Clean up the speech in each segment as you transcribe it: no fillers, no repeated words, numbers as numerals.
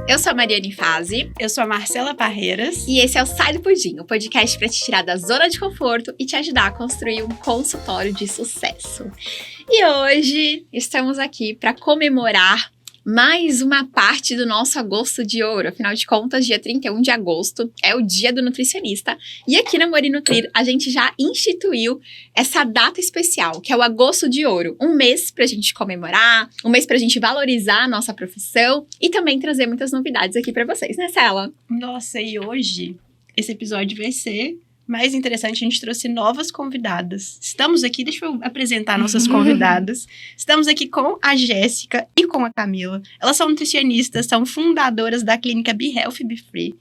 Eu sou a Mariane Fazi. Eu sou a Marcela Parreiras. E esse é o Sai do Pudim, o podcast para te tirar da zona de conforto e te ajudar a construir um consultório de sucesso. E hoje estamos aqui para comemorar mais uma parte do nosso Agosto de Ouro. Afinal de contas, dia 31 de agosto é o dia do nutricionista. E aqui na Morinutrir, a gente já instituiu essa data especial, que é o Agosto de Ouro. Um mês pra gente comemorar, um mês pra gente valorizar a nossa profissão e também trazer muitas novidades aqui pra vocês, né, Cela? Nossa, e hoje esse episódio vai ser mais interessante. A gente trouxe novas convidadas. Estamos aqui, deixa eu apresentar nossas convidadas. Estamos aqui com a Jéssica e com a Camila. Elas são nutricionistas, são fundadoras da clínica Be Healthy, Be Free.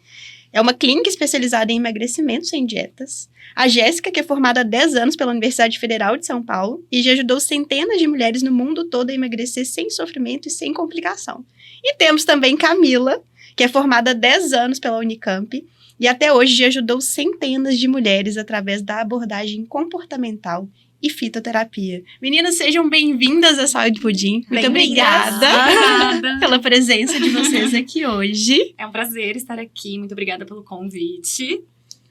É uma clínica especializada em emagrecimento sem dietas. A Jéssica, que é formada há 10 anos pela Universidade Federal de São Paulo e já ajudou centenas de mulheres no mundo todo a emagrecer sem sofrimento e sem complicação. E temos também Camila, que é formada há 10 anos pela Unicamp e até hoje já ajudou centenas de mulheres através da abordagem comportamental e fitoterapia. Meninas, sejam bem-vindas à Sai do Pudim. Muito obrigada pela presença de vocês aqui hoje. É um prazer estar aqui. Muito obrigada pelo convite.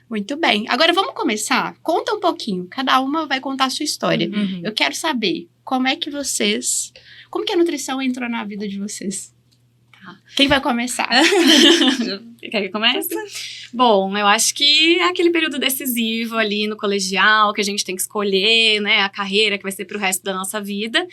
Muito bem. Agora vamos começar? Conta um pouquinho. Cada uma vai contar a sua história. Eu quero saber como que a nutrição entrou na vida de vocês? Quem vai começar? Quer que comece? Bom, eu acho que é aquele período decisivo ali no colegial, que a gente tem que escolher, né, a carreira que vai ser pro resto da nossa vida.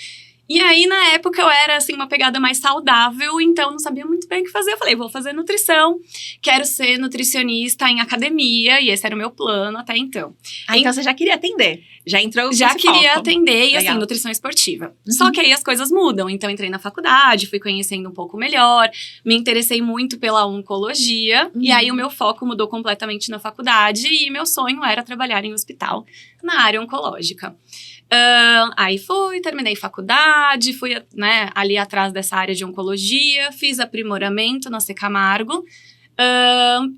E aí, na época, eu era, assim, uma pegada mais saudável, então não sabia muito bem o que fazer. Eu falei, vou fazer nutrição, quero ser nutricionista em academia, e esse era o meu plano até então. Então você já queria atender? Já entrou com Já esse queria foco. atender, e Legal. assim, nutrição esportiva. Só que aí as coisas mudam, então entrei na faculdade, fui conhecendo um pouco melhor, me interessei muito pela oncologia, e aí o meu foco mudou completamente na faculdade, e meu sonho era trabalhar em hospital na área oncológica. Aí terminei faculdade, fui, né, ali atrás dessa área de oncologia, fiz aprimoramento na C. Camargo,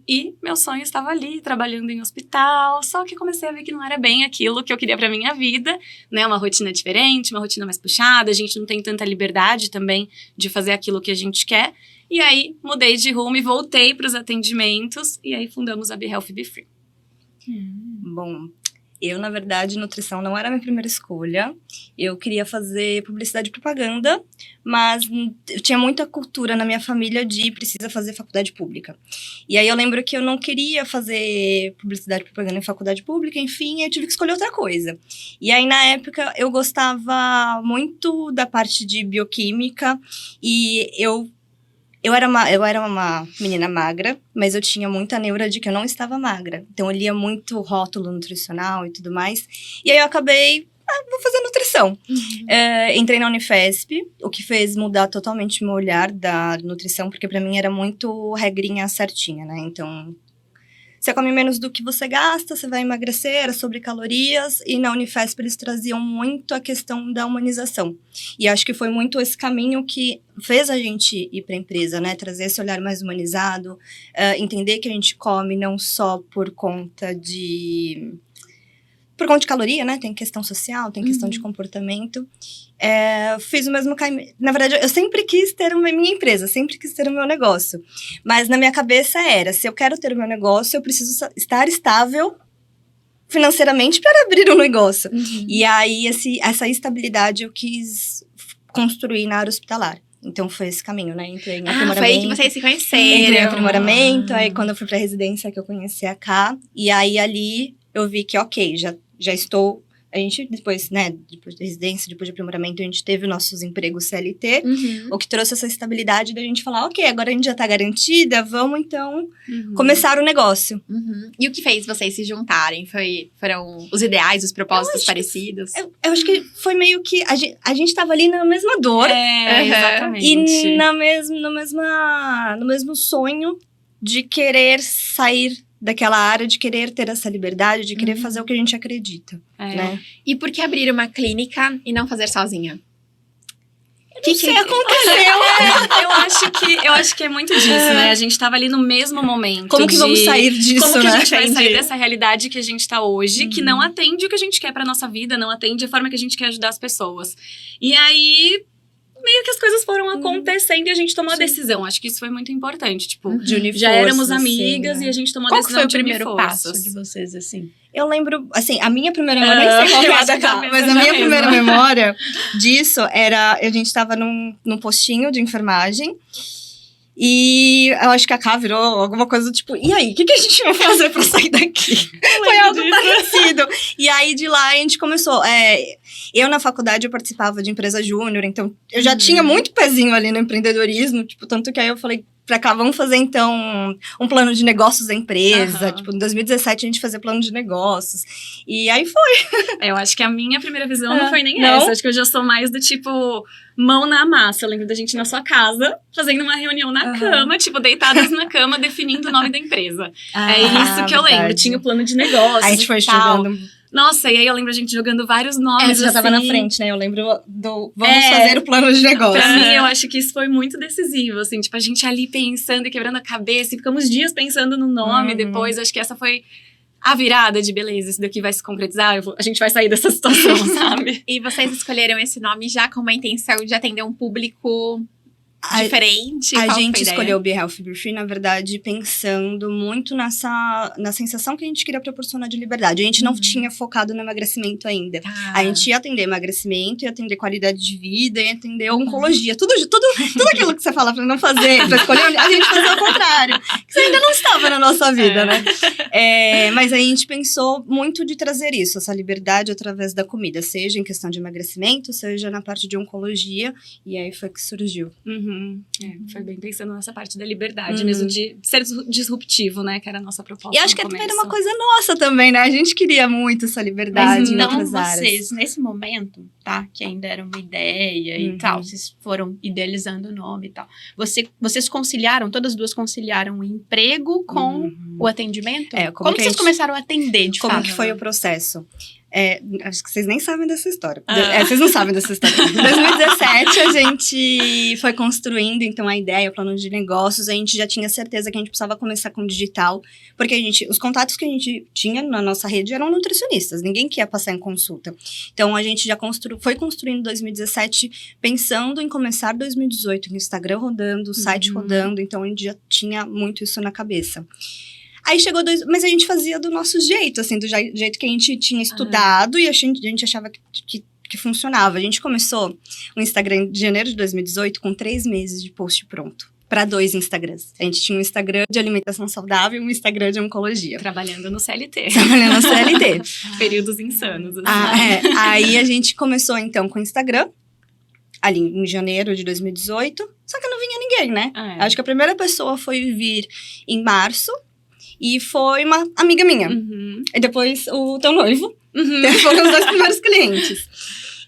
e meu sonho estava ali, trabalhando em hospital, só que comecei a ver que não era bem aquilo que eu queria pra minha vida, né, uma rotina diferente, uma rotina mais puxada, a gente não tem tanta liberdade também de fazer aquilo que a gente quer, e aí mudei de rumo e voltei pros atendimentos, e aí fundamos a Be Healthy, Be Free. Bom, eu, na verdade, nutrição não era a minha primeira escolha. Eu queria fazer publicidade e propaganda, mas eu tinha muita cultura na minha família de precisa fazer faculdade pública. E aí eu lembro que eu não queria fazer publicidade e propaganda em faculdade pública, enfim, eu tive que escolher outra coisa. E aí, na época, eu gostava muito da parte de bioquímica e eu era uma menina magra, mas eu tinha muita neura de que eu não estava magra. Então, eu lia muito rótulo nutricional e tudo mais. E aí, eu acabei, vou fazer nutrição. Entrei na Unifesp, o que fez mudar totalmente meu olhar da nutrição, porque pra mim era muito regrinha certinha, né? Então, você come menos do que você gasta, você vai emagrecer, era sobre calorias. E na Unifesp eles traziam muito a questão da humanização. E acho que foi muito esse caminho que fez a gente ir para a empresa, né? Trazer esse olhar mais humanizado, entender que a gente come não só por conta de caloria, né? Tem questão social, tem questão de comportamento. Fiz o mesmo caminho. Na verdade, eu sempre quis ter a minha empresa, sempre quis ter o meu negócio. Mas na minha cabeça era, se eu quero ter o meu negócio, eu preciso estar estável financeiramente para abrir um negócio. E aí, essa estabilidade eu quis construir na área hospitalar. Então, foi esse caminho, né? Entrei em aprimoramento. Foi aí que vocês se conheceram. Entrei em aprimoramento, aí quando eu fui pra residência que eu conheci a Ká. E aí, ali, eu vi que, ok, já estou... A gente, depois, né, depois de residência, depois de aprimoramento, a gente teve nossos empregos CLT, o que trouxe essa estabilidade da gente falar, ok, agora a gente já tá garantida, vamos, então, começar o negócio. E o que fez vocês se juntarem? Foram os ideais, os propósitos parecidos? Eu acho que foi meio que... A gente tava ali na mesma dor. Exatamente. E no mesmo sonho de querer sair daquela área, de querer ter essa liberdade, de querer fazer o que a gente acredita, né? E por que abrir uma clínica e não fazer sozinha? O que aconteceu? Eu acho que é muito disso, né? A gente tava ali no mesmo momento. Como que vamos sair disso, Como que né? a gente vai sair dessa realidade que a gente tá hoje, que não atende o que a gente quer pra nossa vida, não atende a forma que a gente quer ajudar as pessoas. E aí... meio que as coisas foram acontecendo e a gente tomou a decisão. Acho que isso foi muito importante. Tipo, De unir já éramos forças, amigas assim, né? e a gente tomou a Qual que decisão foi o de unir primeiro passo forças. de vocês, assim? Eu lembro, assim, a minha primeira memória, nem sei qual que eu é a acho da que a Cá, cabeça mas a já minha mesmo. primeira memória disso era, a gente tava num postinho de enfermagem, e eu acho que a Cá virou alguma coisa do tipo, e aí, o que a gente vai fazer pra sair daqui? Foi algo parecido. E aí, de lá, a gente começou. Eu, na faculdade, eu participava de empresa júnior, então eu já tinha muito pezinho ali no empreendedorismo, tipo, tanto que aí eu falei pra cá, vamos fazer, então, um plano de negócios da empresa. Tipo, em 2017, a gente fazia plano de negócios. E aí foi. Eu acho que a minha primeira visão não foi nem não? essa. Acho que eu já sou mais do tipo, mão na massa. Eu lembro da gente na sua casa, fazendo uma reunião na cama, tipo, deitadas na cama, definindo o nome da empresa. É isso que eu lembro. Tinha o plano de negócios. A gente foi e tal. jogando. Nossa, e aí eu lembro a gente jogando vários nomes. Você já tava na assim. frente, né? Eu lembro do vamos fazer o plano de negócio. Pra mim, eu acho que isso foi muito decisivo, assim, tipo, a gente ali pensando e quebrando a cabeça, e ficamos dias pensando no nome depois, acho que essa foi a virada de beleza, isso daqui vai se concretizar, a gente vai sair dessa situação, sabe? E vocês escolheram esse nome já com uma intenção de atender um público diferente? A Qual gente foi a ideia? escolheu o Be Healthy Be Free, na verdade, pensando muito na sensação que a gente queria proporcionar de liberdade. A gente não tinha focado no emagrecimento ainda. Tá. A gente ia atender emagrecimento, ia atender qualidade de vida, ia atender oncologia. Tudo aquilo que você fala pra não fazer, pra escolher, a gente fazia o contrário. Que isso ainda não estava na nossa vida, né? Mas a gente pensou muito de trazer isso, essa liberdade através da comida. Seja em questão de emagrecimento, seja na parte de oncologia. E aí foi que surgiu. Foi bem pensando nessa parte da liberdade mesmo, de ser disruptivo, né? Que era a nossa proposta. E acho no que também era começo. uma coisa nossa também, né? A gente queria muito essa liberdade Mas em então outras áreas. vocês, nesse momento, tá? Que ainda era uma ideia e tal, vocês foram idealizando o nome e tal. Vocês conciliaram, todas as duas conciliaram o emprego com o atendimento? Como que a vocês gente- começaram a atender, de Como fato? que foi o processo? Acho que vocês nem sabem dessa história. Vocês não sabem dessa história. Em 2017, a gente foi construindo, então, a ideia, o plano de negócios. A gente já tinha certeza que a gente precisava começar com digital. Porque os contatos que a gente tinha na nossa rede eram nutricionistas. Ninguém que ia passar em consulta. Então, a gente já foi construindo em 2017, pensando em começar 2018, com o Instagram rodando, o site rodando. Então, a gente já tinha muito isso na cabeça. Aí chegou mas a gente fazia do nosso jeito, assim, do jeito que a gente tinha estudado e a gente achava que funcionava. A gente começou o Instagram de janeiro de 2018 com 3 meses de post pronto. Para 2 Instagrams. A gente tinha um Instagram de alimentação saudável e um Instagram de oncologia. Trabalhando no CLT. Trabalhando no CLT. Períodos insanos. Assim. Aí a gente começou, então, com o Instagram, ali em janeiro de 2018. Só que não vinha ninguém, né? Acho que a primeira pessoa foi vir em março. E foi uma amiga minha. E depois o teu noivo. Foram os 2 primeiros clientes.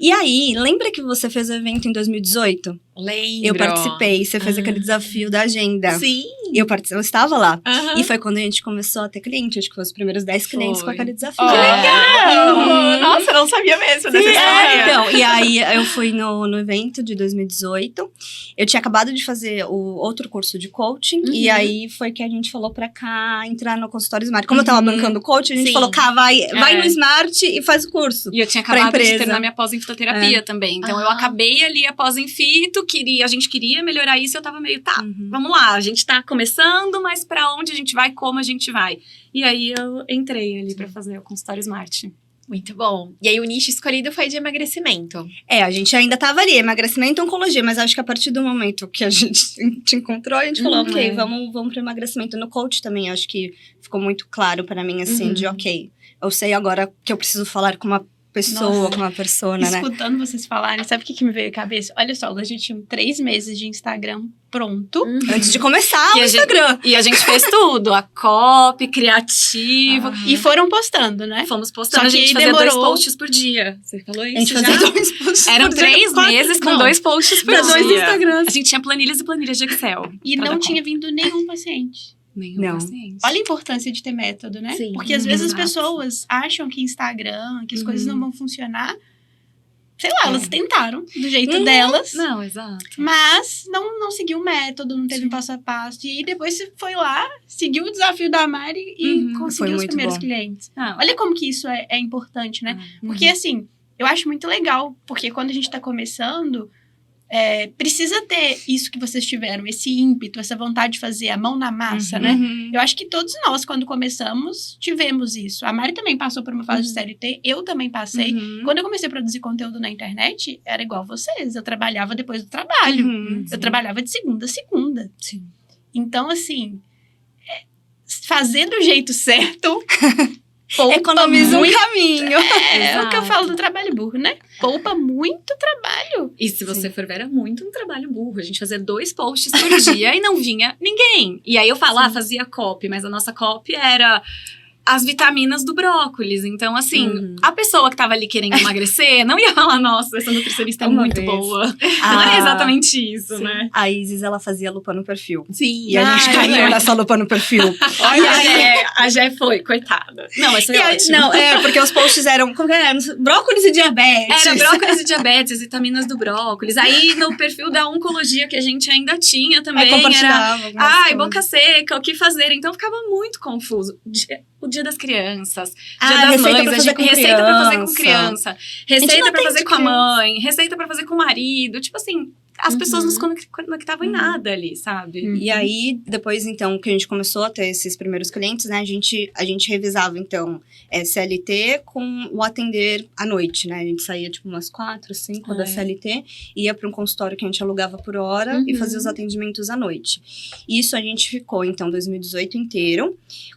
E aí, lembra que você fez o evento em 2018? Lembro. Eu participei. Você fez aquele desafio da agenda. Sim. Eu estava lá. E foi quando a gente começou a ter cliente. Acho que foi os primeiros 10 clientes com aquele desafio. Que legal! Nossa, eu não sabia mesmo dessa história. Então, e aí eu fui no evento de 2018. Eu tinha acabado de fazer o outro curso de coaching. E aí foi que a gente falou pra cá entrar no consultório Smart. Como eu tava bancando coaching, a gente Sim. falou, cá, vai no Smart e faz o curso. E eu tinha Pra acabado de empresa. terminar minha pós em fitoterapia também. Então, eu acabei ali a pós em fito, a gente queria melhorar isso, eu tava meio, vamos lá, a gente tá começando, mas pra onde a gente vai, como a gente vai? E aí, eu entrei ali pra fazer o consultório Smart. Muito bom. E aí, o nicho escolhido foi de emagrecimento. A gente ainda tava ali, emagrecimento e oncologia, mas acho que a partir do momento que a gente te encontrou, a gente falou, ok, vamos pro emagrecimento. No coach também, acho que ficou muito claro pra mim, assim, de ok, eu sei agora que eu preciso falar com uma pessoa, com uma persona, né? Escutando vocês falarem, sabe o que me veio à cabeça? Olha só, a gente tinha 3 meses de Instagram pronto. Antes de começar o Instagram. E a gente fez tudo, a copy, criativo. E foram postando, né? Fomos postando, Só a gente que fazia demorou. 2 posts por dia. Você falou isso A gente já? fazia 2 posts Eram por dia, 3 4, meses com não. 2 posts por pra dia. 2 Instagrams. A gente tinha planilhas e planilhas de Excel. E pra não dar tinha vindo nenhum paciente. Nenhum Não. paciente. Olha a importância de ter método, né? Sim. Porque às vezes Exato. as pessoas acham que Instagram, que as coisas não vão funcionar. Sei lá, elas tentaram do jeito delas. Não, exato. Mas não seguiu o método, não teve um passo a passo. E depois você foi lá, seguiu o desafio da Mari e Foi conseguiu os muito primeiros bom. clientes. Não, Olha como que isso é importante, né? Porque assim, eu acho muito legal. Porque quando a gente tá começando, precisa ter isso que vocês tiveram, esse ímpeto, essa vontade de fazer a mão na massa, né? Eu acho que todos nós, quando começamos, tivemos isso. A Mari também passou por uma fase de CLT, eu também passei. Quando eu comecei a produzir conteúdo na internet, era igual vocês. Eu trabalhava depois do trabalho. Eu trabalhava de segunda a segunda. Sim. Então, assim, fazer do jeito certo... poupa economiza muito, um caminho. É o que eu falo do trabalho burro, né? Poupa muito trabalho. E se você for ver, era muito um trabalho burro. A gente fazia 2 posts por dia e não vinha ninguém. E aí eu falo, fazia copy, mas a nossa copy era as vitaminas do brócolis. Então, assim, a pessoa que tava ali querendo emagrecer não ia falar, nossa, essa nutricionista é muito boa. Não é exatamente isso, né? A Isis, ela fazia lupa no perfil. Sim. E a gente caiu nessa lupa no perfil. Olha, a Jé foi, coitada. Não, mas foi ótimo. Não, porque os posts eram brócolis e diabetes. Era brócolis e diabetes, vitaminas do brócolis. Aí, no perfil da oncologia que a gente ainda tinha também, era... boca seca, o que fazer? Então, ficava muito confuso. O dia das crianças, dia das mães, receita pra fazer com criança, receita pra fazer com a mãe, receita pra fazer com o marido. Tipo assim, as pessoas não se conectavam em nada ali, sabe? E aí, depois, então, que a gente começou a ter esses primeiros clientes, né? A gente revisava, então, CLT com o atender à noite, né? A gente saía, tipo, umas 4, 5 da CLT, ia para um consultório que a gente alugava por hora e fazia os atendimentos à noite. Isso a gente ficou, então, 2018 inteiro.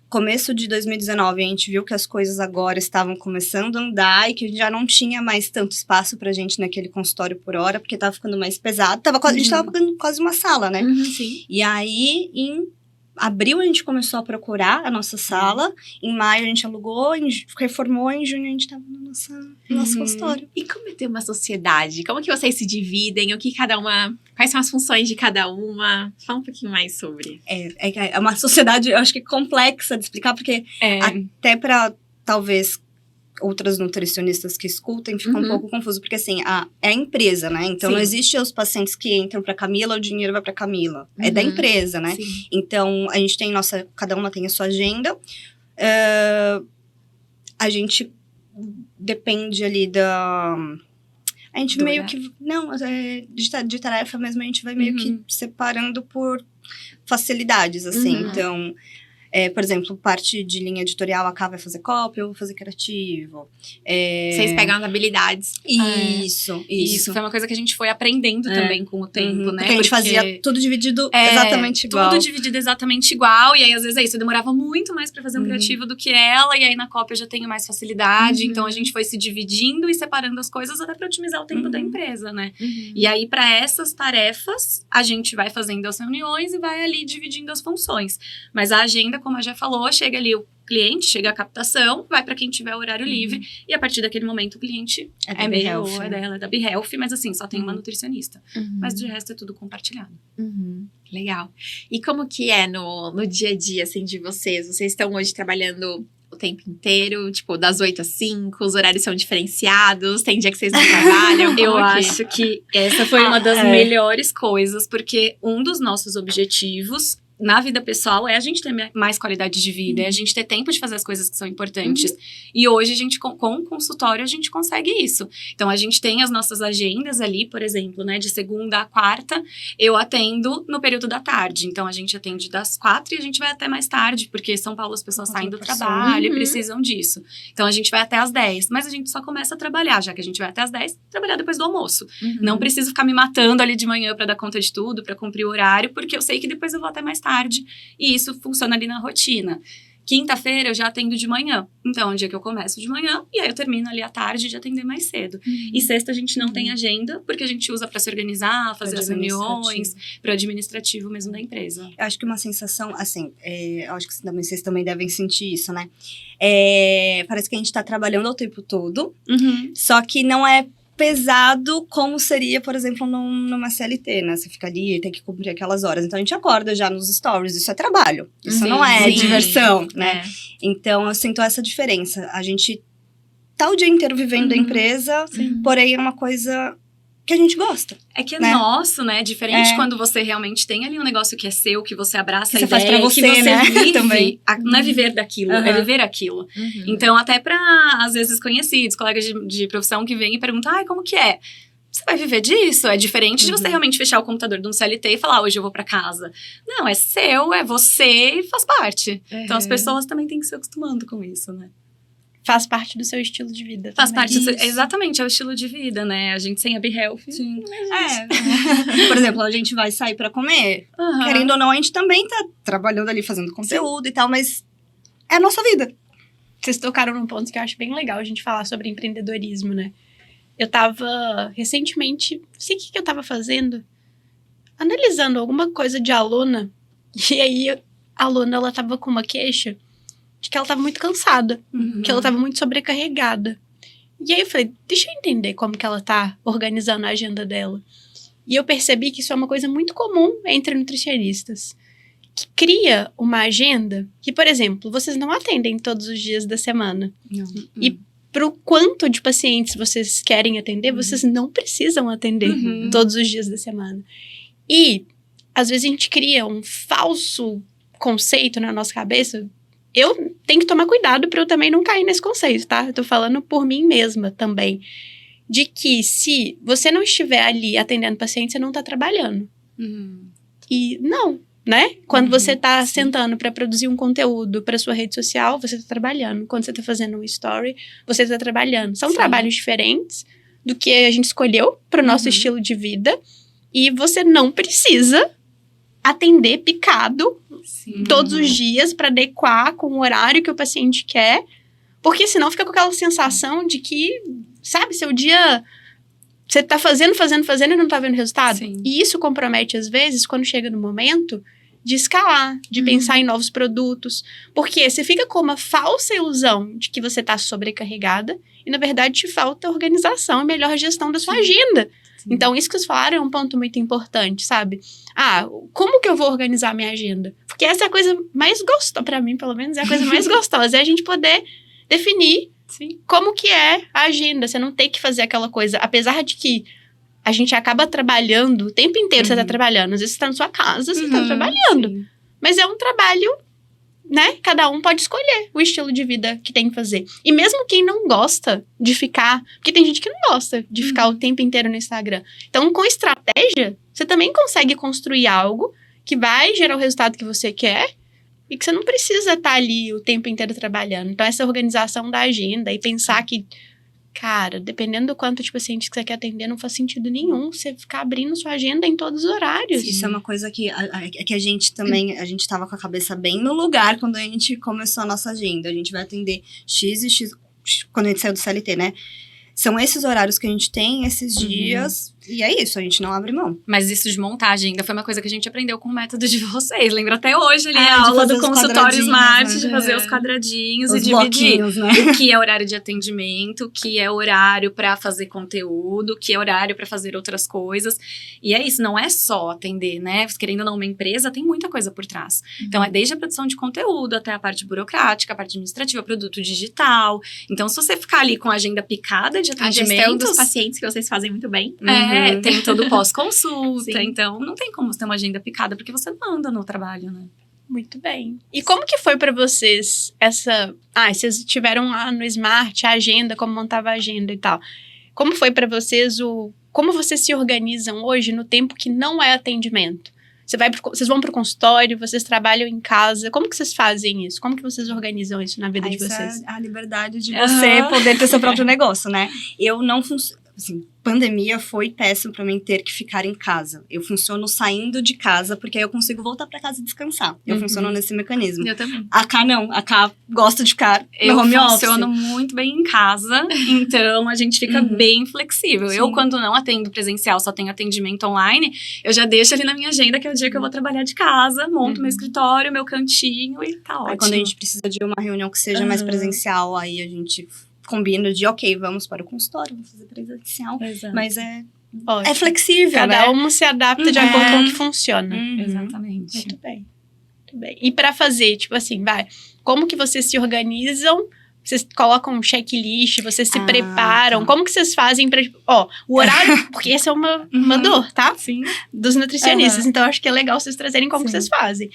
Começo de 2019, a gente viu que as coisas agora estavam começando a andar e que já não tinha mais tanto espaço pra gente naquele consultório por hora, porque tava ficando mais pesado. A gente tava pagando quase uma sala, né? Sim. E aí, em abril, a gente começou a procurar a nossa sala. Em maio, a gente alugou, reformou. Em junho, a gente tava no nosso consultório. E como é ter uma sociedade? Como que vocês se dividem? O que cada uma... Quais são as funções de cada uma? Fala um pouquinho mais sobre. É uma sociedade, eu acho que complexa de explicar, porque até pra, talvez, outras nutricionistas que escutem, fica um pouco confuso, porque assim, é a empresa, né? Então, não existe os pacientes que entram pra Camila, o dinheiro vai pra Camila. É da empresa, né? Sim. Então, a gente tem cada uma tem a sua agenda. A gente depende ali da... A gente Do meio horário. que... Não, de tarefa mesmo, a gente vai meio que separando por facilidades, assim. Então... por exemplo, parte de linha editorial, a Ká vai fazer copy, eu vou fazer criativo. Vocês pegam as habilidades. Isso. Foi uma coisa que a gente foi aprendendo também com o tempo, né? Porque a gente fazia tudo dividido exatamente igual. Tudo dividido exatamente igual. E aí, às vezes, é isso. Eu demorava muito mais pra fazer um criativo do que ela. E aí, na cópia, eu já tenho mais facilidade. Então, a gente foi se dividindo e separando as coisas até pra otimizar o tempo da empresa, né? E aí, pra essas tarefas, a gente vai fazendo as reuniões e vai ali dividindo as funções. Mas a agenda, como a já falou, chega ali o cliente, chega a captação, vai pra quem tiver horário livre. E a partir daquele momento, o cliente da é BeHealth, meu, é dela, é da BeHealth. Mas assim, só tem uma nutricionista. Mas de resto, é tudo compartilhado. Legal. E como que é no dia a dia, assim, de vocês? Vocês estão hoje trabalhando o tempo inteiro? Tipo, das 8 às 5, os horários são diferenciados? Tem dia que vocês não trabalham? Eu Como que- acho que essa foi uma das melhores coisas, porque um dos nossos objetivos na vida pessoal é a gente ter mais qualidade de vida, é a gente ter tempo de fazer as coisas que são importantes. E hoje, a gente, com o consultório, a gente consegue isso. Então, a gente tem as nossas agendas ali, por exemplo, né? De segunda a quarta, eu atendo no período da tarde. Então, a gente atende das 4 e a gente vai até mais tarde, porque São Paulo as pessoas saem do trabalho e precisam disso. Então, a gente vai até às 10, mas a gente só começa a trabalhar, já que a gente vai até às 10, trabalhar depois do almoço. Não preciso ficar me matando ali de manhã pra dar conta de tudo, pra cumprir o horário, porque eu sei que depois eu vou até mais tarde. E isso funciona ali na rotina. Quinta-feira eu já atendo de manhã. Então, é um dia que eu começo de manhã e aí eu termino ali à tarde de atender mais cedo. E sexta a gente não tem agenda, porque a gente usa pra se organizar, fazer as reuniões, para administrativo mesmo da empresa. Eu acho que uma sensação, assim, eu acho que vocês também devem sentir isso, né? Parece que a gente tá trabalhando o tempo todo, só que não é pesado como seria, por exemplo, numa CLT, né? Você fica ali e tem que cumprir aquelas horas. Então, a gente acorda já nos stories. Isso é trabalho. Isso não é diversão, né? Então, eu sinto essa diferença. A gente tá o dia inteiro vivendo a empresa, porém é uma coisa que a gente gosta. É que é né? nosso, né? Diferente quando você realmente tem ali um negócio que é seu, que você abraça Que a você faz ideia, pra você, que você né? vive. Também. Não é viver daquilo, é viver aquilo. Então, até pra, às vezes, conhecidos, colegas de profissão que vêm e perguntam, ai, como que é? você vai viver disso. É diferente de você realmente fechar o computador de um CLT e falar, hoje eu vou pra casa. Não, é seu, é você e faz parte. Então as pessoas também têm que se acostumando com isso, né? Faz parte do seu estilo de vida. Faz também. parte do seu, exatamente, é o estilo de vida, né? A gente sem a Be Healthy. Sim. Por exemplo, a gente vai sair pra comer. Aham. Querendo ou não, a gente também tá trabalhando ali, fazendo conteúdo e tal, mas é a nossa vida. Vocês tocaram num ponto que eu acho bem legal a gente falar sobre empreendedorismo, né? Eu tava, recentemente, não sei o que eu tava fazendo, analisando alguma coisa de aluna, e aí a aluna, ela tava com uma queixa de que ela tava muito cansada, que ela tava muito sobrecarregada. E aí eu falei, deixa eu entender como que ela tá organizando a agenda dela. E eu percebi que isso é uma coisa muito comum entre nutricionistas, que cria uma agenda que, por exemplo, vocês não atendem todos os dias da semana. Não. E pro quanto de pacientes vocês querem atender, vocês não precisam atender todos os dias da semana. E, às vezes, a gente cria um falso conceito na nossa cabeça. Eu tenho que tomar cuidado para eu também não cair nesse conceito, tá? Eu tô falando por mim mesma também. De que se você não estiver ali atendendo paciente, você não tá trabalhando. E não, né? Quando você tá sentando para produzir um conteúdo para sua rede social, você tá trabalhando. Quando você tá fazendo um story, você tá trabalhando. São trabalhos diferentes do que a gente escolheu pro nosso estilo de vida. E você não precisa atender picado todos os dias para adequar com o horário que o paciente quer, porque senão fica com aquela sensação de que, sabe, seu dia você tá fazendo e não tá vendo resultado. Sim. E isso compromete, às vezes, quando chega no momento de escalar, de pensar em novos produtos, porque você fica com uma falsa ilusão de que você tá sobrecarregada e, na verdade, te falta organização e melhor gestão da sua agenda. Então, isso que vocês falaram é um ponto muito importante, sabe? Como que eu vou organizar minha agenda? Porque essa é a coisa mais gostosa, pra mim, pelo menos, é a coisa mais gostosa. É a gente poder definir como que é a agenda. Você não tem que fazer aquela coisa. Apesar de que a gente acaba trabalhando o tempo inteiro, você tá trabalhando. Às vezes você tá na sua casa, você tá trabalhando. Sim. Mas é um trabalho, né? Cada um pode escolher o estilo de vida que tem que fazer. E mesmo quem não gosta de ficar... Porque tem gente que não gosta de ficar o tempo inteiro no Instagram. Então, com estratégia, você também consegue construir algo que vai gerar o resultado que você quer e que você não precisa estar ali o tempo inteiro trabalhando. Então, essa organização da agenda e pensar que, cara, dependendo do quanto de pacientes que você quer atender, não faz sentido nenhum você ficar abrindo sua agenda em todos os horários. Isso é uma coisa que a gente também, a gente tava com a cabeça bem no lugar quando a gente começou a nossa agenda. A gente vai atender X e X, quando a gente saiu do CLT, né? São esses horários que a gente tem, esses dias, e é isso, a gente não abre mão. Mas isso de montar a agenda foi uma coisa que a gente aprendeu com o método de vocês. Lembro até hoje ali De a aula fazer do os consultório quadradinhos, Smart, né? de fazer os quadradinhos Os e dividir. bloquinhos, né? O que é horário de atendimento, o que é horário pra fazer conteúdo, o que é horário pra fazer outras coisas. E é isso, não é só atender, né? Querendo ou não, uma empresa tem muita coisa por trás. Então, é desde a produção de conteúdo até a parte burocrática, a parte administrativa, produto digital. Então, se você ficar ali com a agenda picada de A gestão atendimentos... dos pacientes que vocês fazem muito bem. Tem todo o pós-consulta, Sim. então não tem como você ter uma agenda picada, porque você não anda no trabalho, né? Muito bem. E como que foi pra vocês essa... vocês tiveram lá no Smart a agenda, como montava a agenda e tal. Como foi pra vocês como vocês se organizam hoje no tempo que não é atendimento? Vocês vão pro consultório, vocês trabalham em casa. Como que vocês fazem isso? Como que vocês organizam isso na vida de Isso vocês? é a liberdade de você poder ter seu próprio negócio, né? Eu não funciono... Assim, pandemia foi péssimo pra mim ter que ficar em casa. Eu funciono saindo de casa, porque aí eu consigo voltar pra casa e descansar. Eu funciono nesse mecanismo. Eu também. A Cá não. A Cá gosta de ficar Eu no home office. funciono muito bem em casa, então a gente fica bem flexível. Sim. Eu, quando não atendo presencial, só tenho atendimento online, eu já deixo ali na minha agenda, que é o dia que eu vou trabalhar de casa, monto meu escritório, meu cantinho e tá ótimo. Aí quando a gente precisa de uma reunião que seja mais presencial, aí a gente combina de, ok, vamos para o consultório, vamos fazer presencial. Exato. Mas é Ótimo. flexível, Cada né? um se adapta de acordo com o que funciona. Exatamente. Muito bem. Muito bem. E pra fazer, tipo assim, como que vocês se organizam? Vocês colocam um checklist, vocês se preparam? Tá. Como que vocês fazem pra... o horário... Porque essa é uma dor, tá? Sim. Dos nutricionistas. Então, acho que é legal vocês trazerem como que vocês fazem.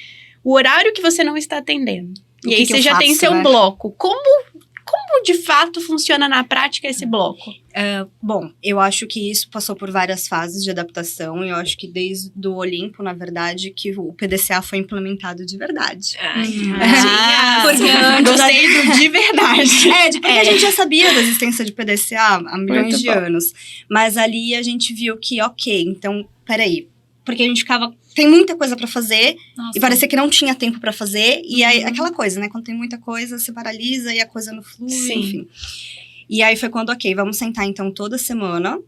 O horário que você não está atendendo. O E aí que você eu já tem faço, seu né? bloco. Como Como de fato funciona na prática esse bloco? Bom, eu acho que isso passou por várias fases de adaptação. E eu acho que desde o Olimpo, na verdade, que o PDCA foi implementado de verdade. Porque antes Gostei do de verdade. porque a gente já sabia da existência de PDCA há milhões de anos. Mas ali a gente viu que, ok, então, peraí. Porque a gente ficava... Tem muita coisa pra fazer, Nossa. e parecia que não tinha tempo pra fazer. E aí, aquela coisa, né? Quando tem muita coisa, você paralisa e a coisa não flui, Sim. enfim. E aí foi quando, ok, vamos sentar então toda semana.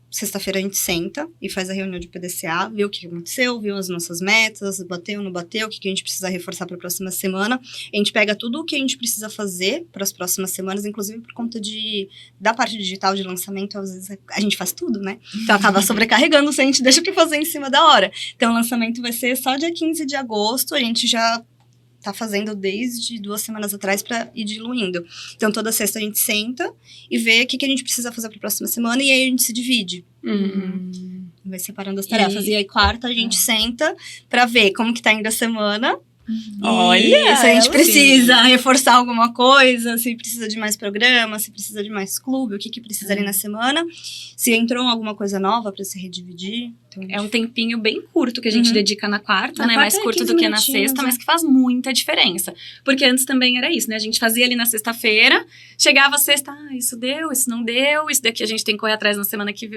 Sexta-feira a gente senta e faz a reunião de PDCA, vê o que aconteceu, viu as nossas metas, bateu, não bateu, o que a gente precisa reforçar para a próxima semana. A gente pega tudo o que a gente precisa fazer para as próximas semanas, inclusive por conta da parte digital de lançamento, às vezes a gente faz tudo, né? Então acaba sobrecarregando se a gente deixa para fazer em cima da hora. Então o lançamento vai ser só dia 15 de agosto, a gente já tá fazendo desde 2 semanas atrás para ir diluindo. Então, toda sexta a gente senta e vê o que a gente precisa fazer para a próxima semana e aí a gente se divide. Vai separando as tarefas. E aí, quarta, a gente senta para ver como que tá indo a semana. Olha, se a gente ela precisa reforçar alguma coisa, se precisa de mais programa, se precisa de mais clube, o que precisa ali na semana. Se entrou alguma coisa nova para se redividir. Então, É um tempinho bem curto que a gente dedica na quarta, Na né? quarta Mais é curto 15 do que na minutinhos, sexta, né? mas que faz muita diferença. Porque antes também era isso, né? A gente fazia ali na sexta-feira, chegava sexta, isso deu, isso não deu, isso daqui a gente tem que correr atrás na semana que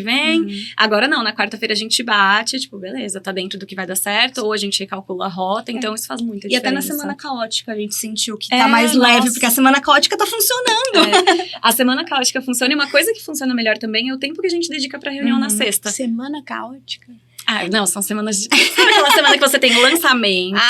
vem. Agora não, na quarta-feira a gente bate, tipo, beleza, tá dentro do que vai dar certo, ou a gente recalcula a rota, então isso faz muita E diferença. até na semana caótica a gente sentiu que tá mais leve, nossa. porque a semana caótica tá funcionando. A semana caótica funciona, e uma coisa que funciona melhor também é o tempo que a gente dedica pra reunião na sexta. Semana caótica. Ah, não, são semanas de... Sabe aquela semana que você tem o lançamento,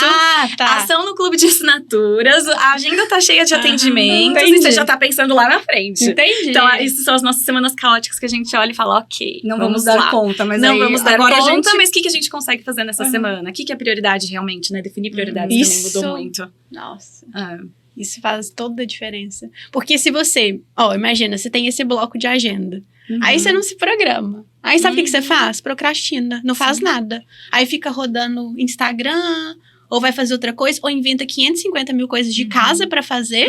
tá. ação no clube de assinaturas, a agenda tá cheia de atendimentos entendi. e você já tá pensando lá na frente. Entendi. Então, isso são as nossas semanas caóticas que a gente olha e fala, ok, Não vamos vamos dar lá. conta, mas Não aí, vamos dar agora conta, a gente... mas o que a gente consegue fazer nessa semana? O que é prioridade realmente, né? Definir prioridades Isso. também mudou muito. Nossa. Ah, Isso faz toda a diferença. Porque se você... imagina, você tem esse bloco de agenda. Aí você não se programa. Aí sabe o que você faz? Procrastina. Não faz nada. Aí fica rodando Instagram, ou vai fazer outra coisa, ou inventa 550 mil coisas de casa pra fazer.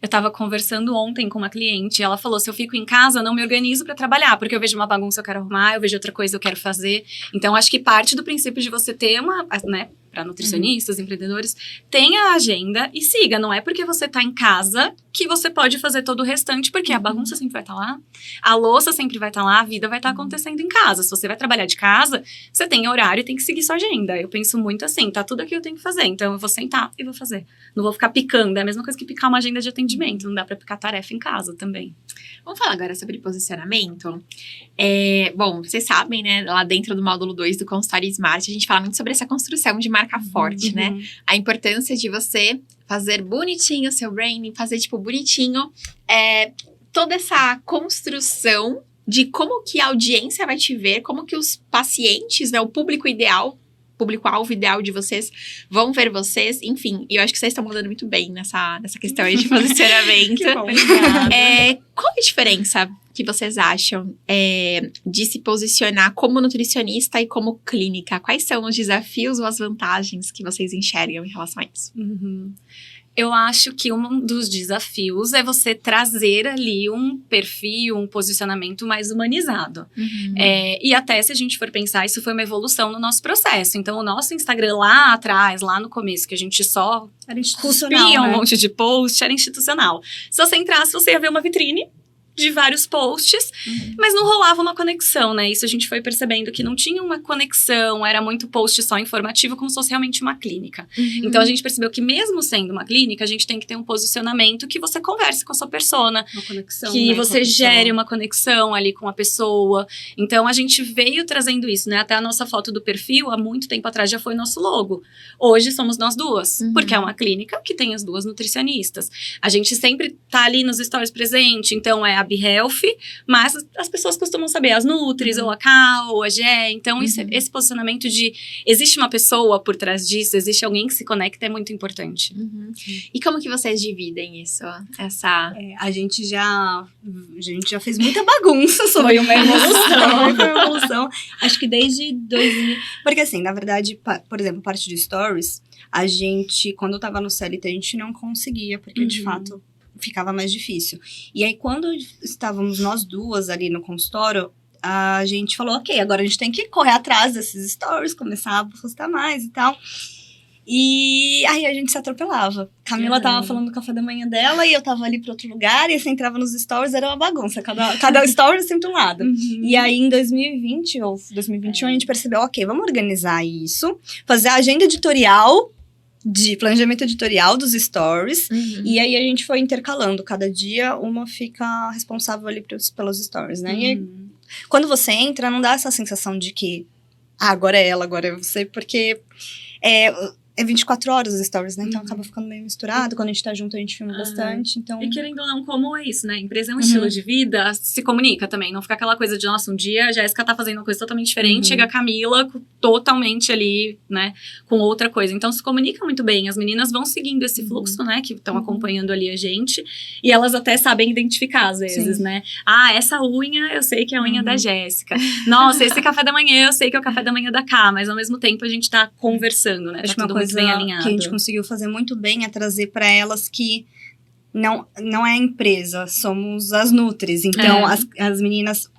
Eu tava conversando ontem com uma cliente e ela falou, se eu fico em casa, eu não me organizo pra trabalhar, porque eu vejo uma bagunça, eu quero arrumar, eu vejo outra coisa, eu quero fazer. Então, acho que parte do princípio de você ter uma, né, para nutricionistas, empreendedores, tenha a agenda e siga. Não é porque você tá em casa que você pode fazer todo o restante, porque a bagunça sempre vai estar lá, a louça sempre vai estar lá, a vida vai estar acontecendo em casa. Se você vai trabalhar de casa, você tem horário e tem que seguir sua agenda. Eu penso muito assim, tá tudo aqui eu tenho que fazer, então eu vou sentar e vou fazer. Não vou ficar picando, é a mesma coisa que picar uma agenda de atendimento, não dá pra picar tarefa em casa também. Vamos falar agora sobre posicionamento. Bom, vocês sabem, né? Lá dentro do módulo 2 do Consultório Smart, a gente fala muito sobre essa construção de marca forte, né? A importância de você fazer bonitinho o seu branding, fazer, tipo, bonitinho toda essa construção de como que a audiência vai te ver, como que os pacientes, né? O público-alvo ideal de vocês vão ver vocês, enfim. E eu acho que vocês estão mandando muito bem nessa questão aí de posicionamento. Que bom, obrigada. Qual é a diferença que vocês acham de se posicionar como nutricionista e como clínica? Quais são os desafios ou as vantagens que vocês enxergam em relação a isso? Eu acho que um dos desafios é você trazer ali um perfil, um posicionamento mais humanizado. E até se a gente for pensar, isso foi uma evolução no nosso processo. Então, o nosso Instagram lá atrás, lá no começo, que a gente só Era institucional, cuspia um né? monte de post, era institucional. Se você entrasse, você ia ver uma vitrine de vários posts, mas não rolava uma conexão, né? Isso a gente foi percebendo que não tinha uma conexão, era muito post só informativo, como se fosse realmente uma clínica. Então a gente percebeu que mesmo sendo uma clínica, a gente tem que ter um posicionamento que você converse com a sua persona, Uma conexão, que né, você gere uma conexão ali com a pessoa. Então a gente veio trazendo isso, né? Até a nossa foto do perfil, há muito tempo atrás, já foi nosso logo. Hoje somos nós duas, porque é uma clínica que tem as duas nutricionistas. A gente sempre tá ali nos stories presente, então é a a BeHealth, mas as pessoas costumam saber as Nutris, ou a Cal, ou a Gé. Então, esse posicionamento de existe uma pessoa por trás disso, existe alguém que se conecta, é muito importante. E como que vocês dividem isso? A gente já fez muita bagunça sobre uma evolução. Foi uma evolução. Acho que desde 2000... Porque assim, na verdade, por exemplo, parte de stories, a gente, quando eu tava no CLT, a gente não conseguia, porque de fato ficava mais difícil. E aí, quando estávamos nós duas ali no consultório, a gente falou, ok, agora a gente tem que correr atrás desses stories, começar a postar mais e tal. E aí a gente se atropelava. Camila tava falando do café da manhã dela e eu tava ali pra outro lugar, e você entrava nos stories, era uma bagunça. Cada story sempre um lado. E aí em 2020 ou 2021 a gente percebeu, ok, vamos organizar isso, fazer a agenda editorial, de planejamento editorial dos stories. E aí a gente foi intercalando. Cada dia uma fica responsável ali pelos stories, né? E aí, quando você entra, não dá essa sensação de que agora é ela, agora é você, porque é 24 horas os stories, né? Então acaba ficando meio misturado. Quando a gente tá junto, a gente filma bastante. Então... E querendo ou não, como é isso, né? Empresa é um estilo de vida, se comunica também. Não fica aquela coisa de, nossa, um dia a Jéssica tá fazendo uma coisa totalmente diferente, chega a Camila totalmente ali, né? Com outra coisa. Então se comunica muito bem. As meninas vão seguindo esse fluxo, né? Que estão acompanhando ali a gente. E elas até sabem identificar, às vezes, né? Ah, essa unha, eu sei que é a unha da Jéssica. Nossa, esse café da manhã, eu sei que é o café da manhã da Cá. Mas ao mesmo tempo a gente tá conversando, né? Acho Tá tudo muito bem alinhado. Que a gente conseguiu fazer muito bem é trazer para elas que não é a empresa, somos as Nutris. Então, as meninas,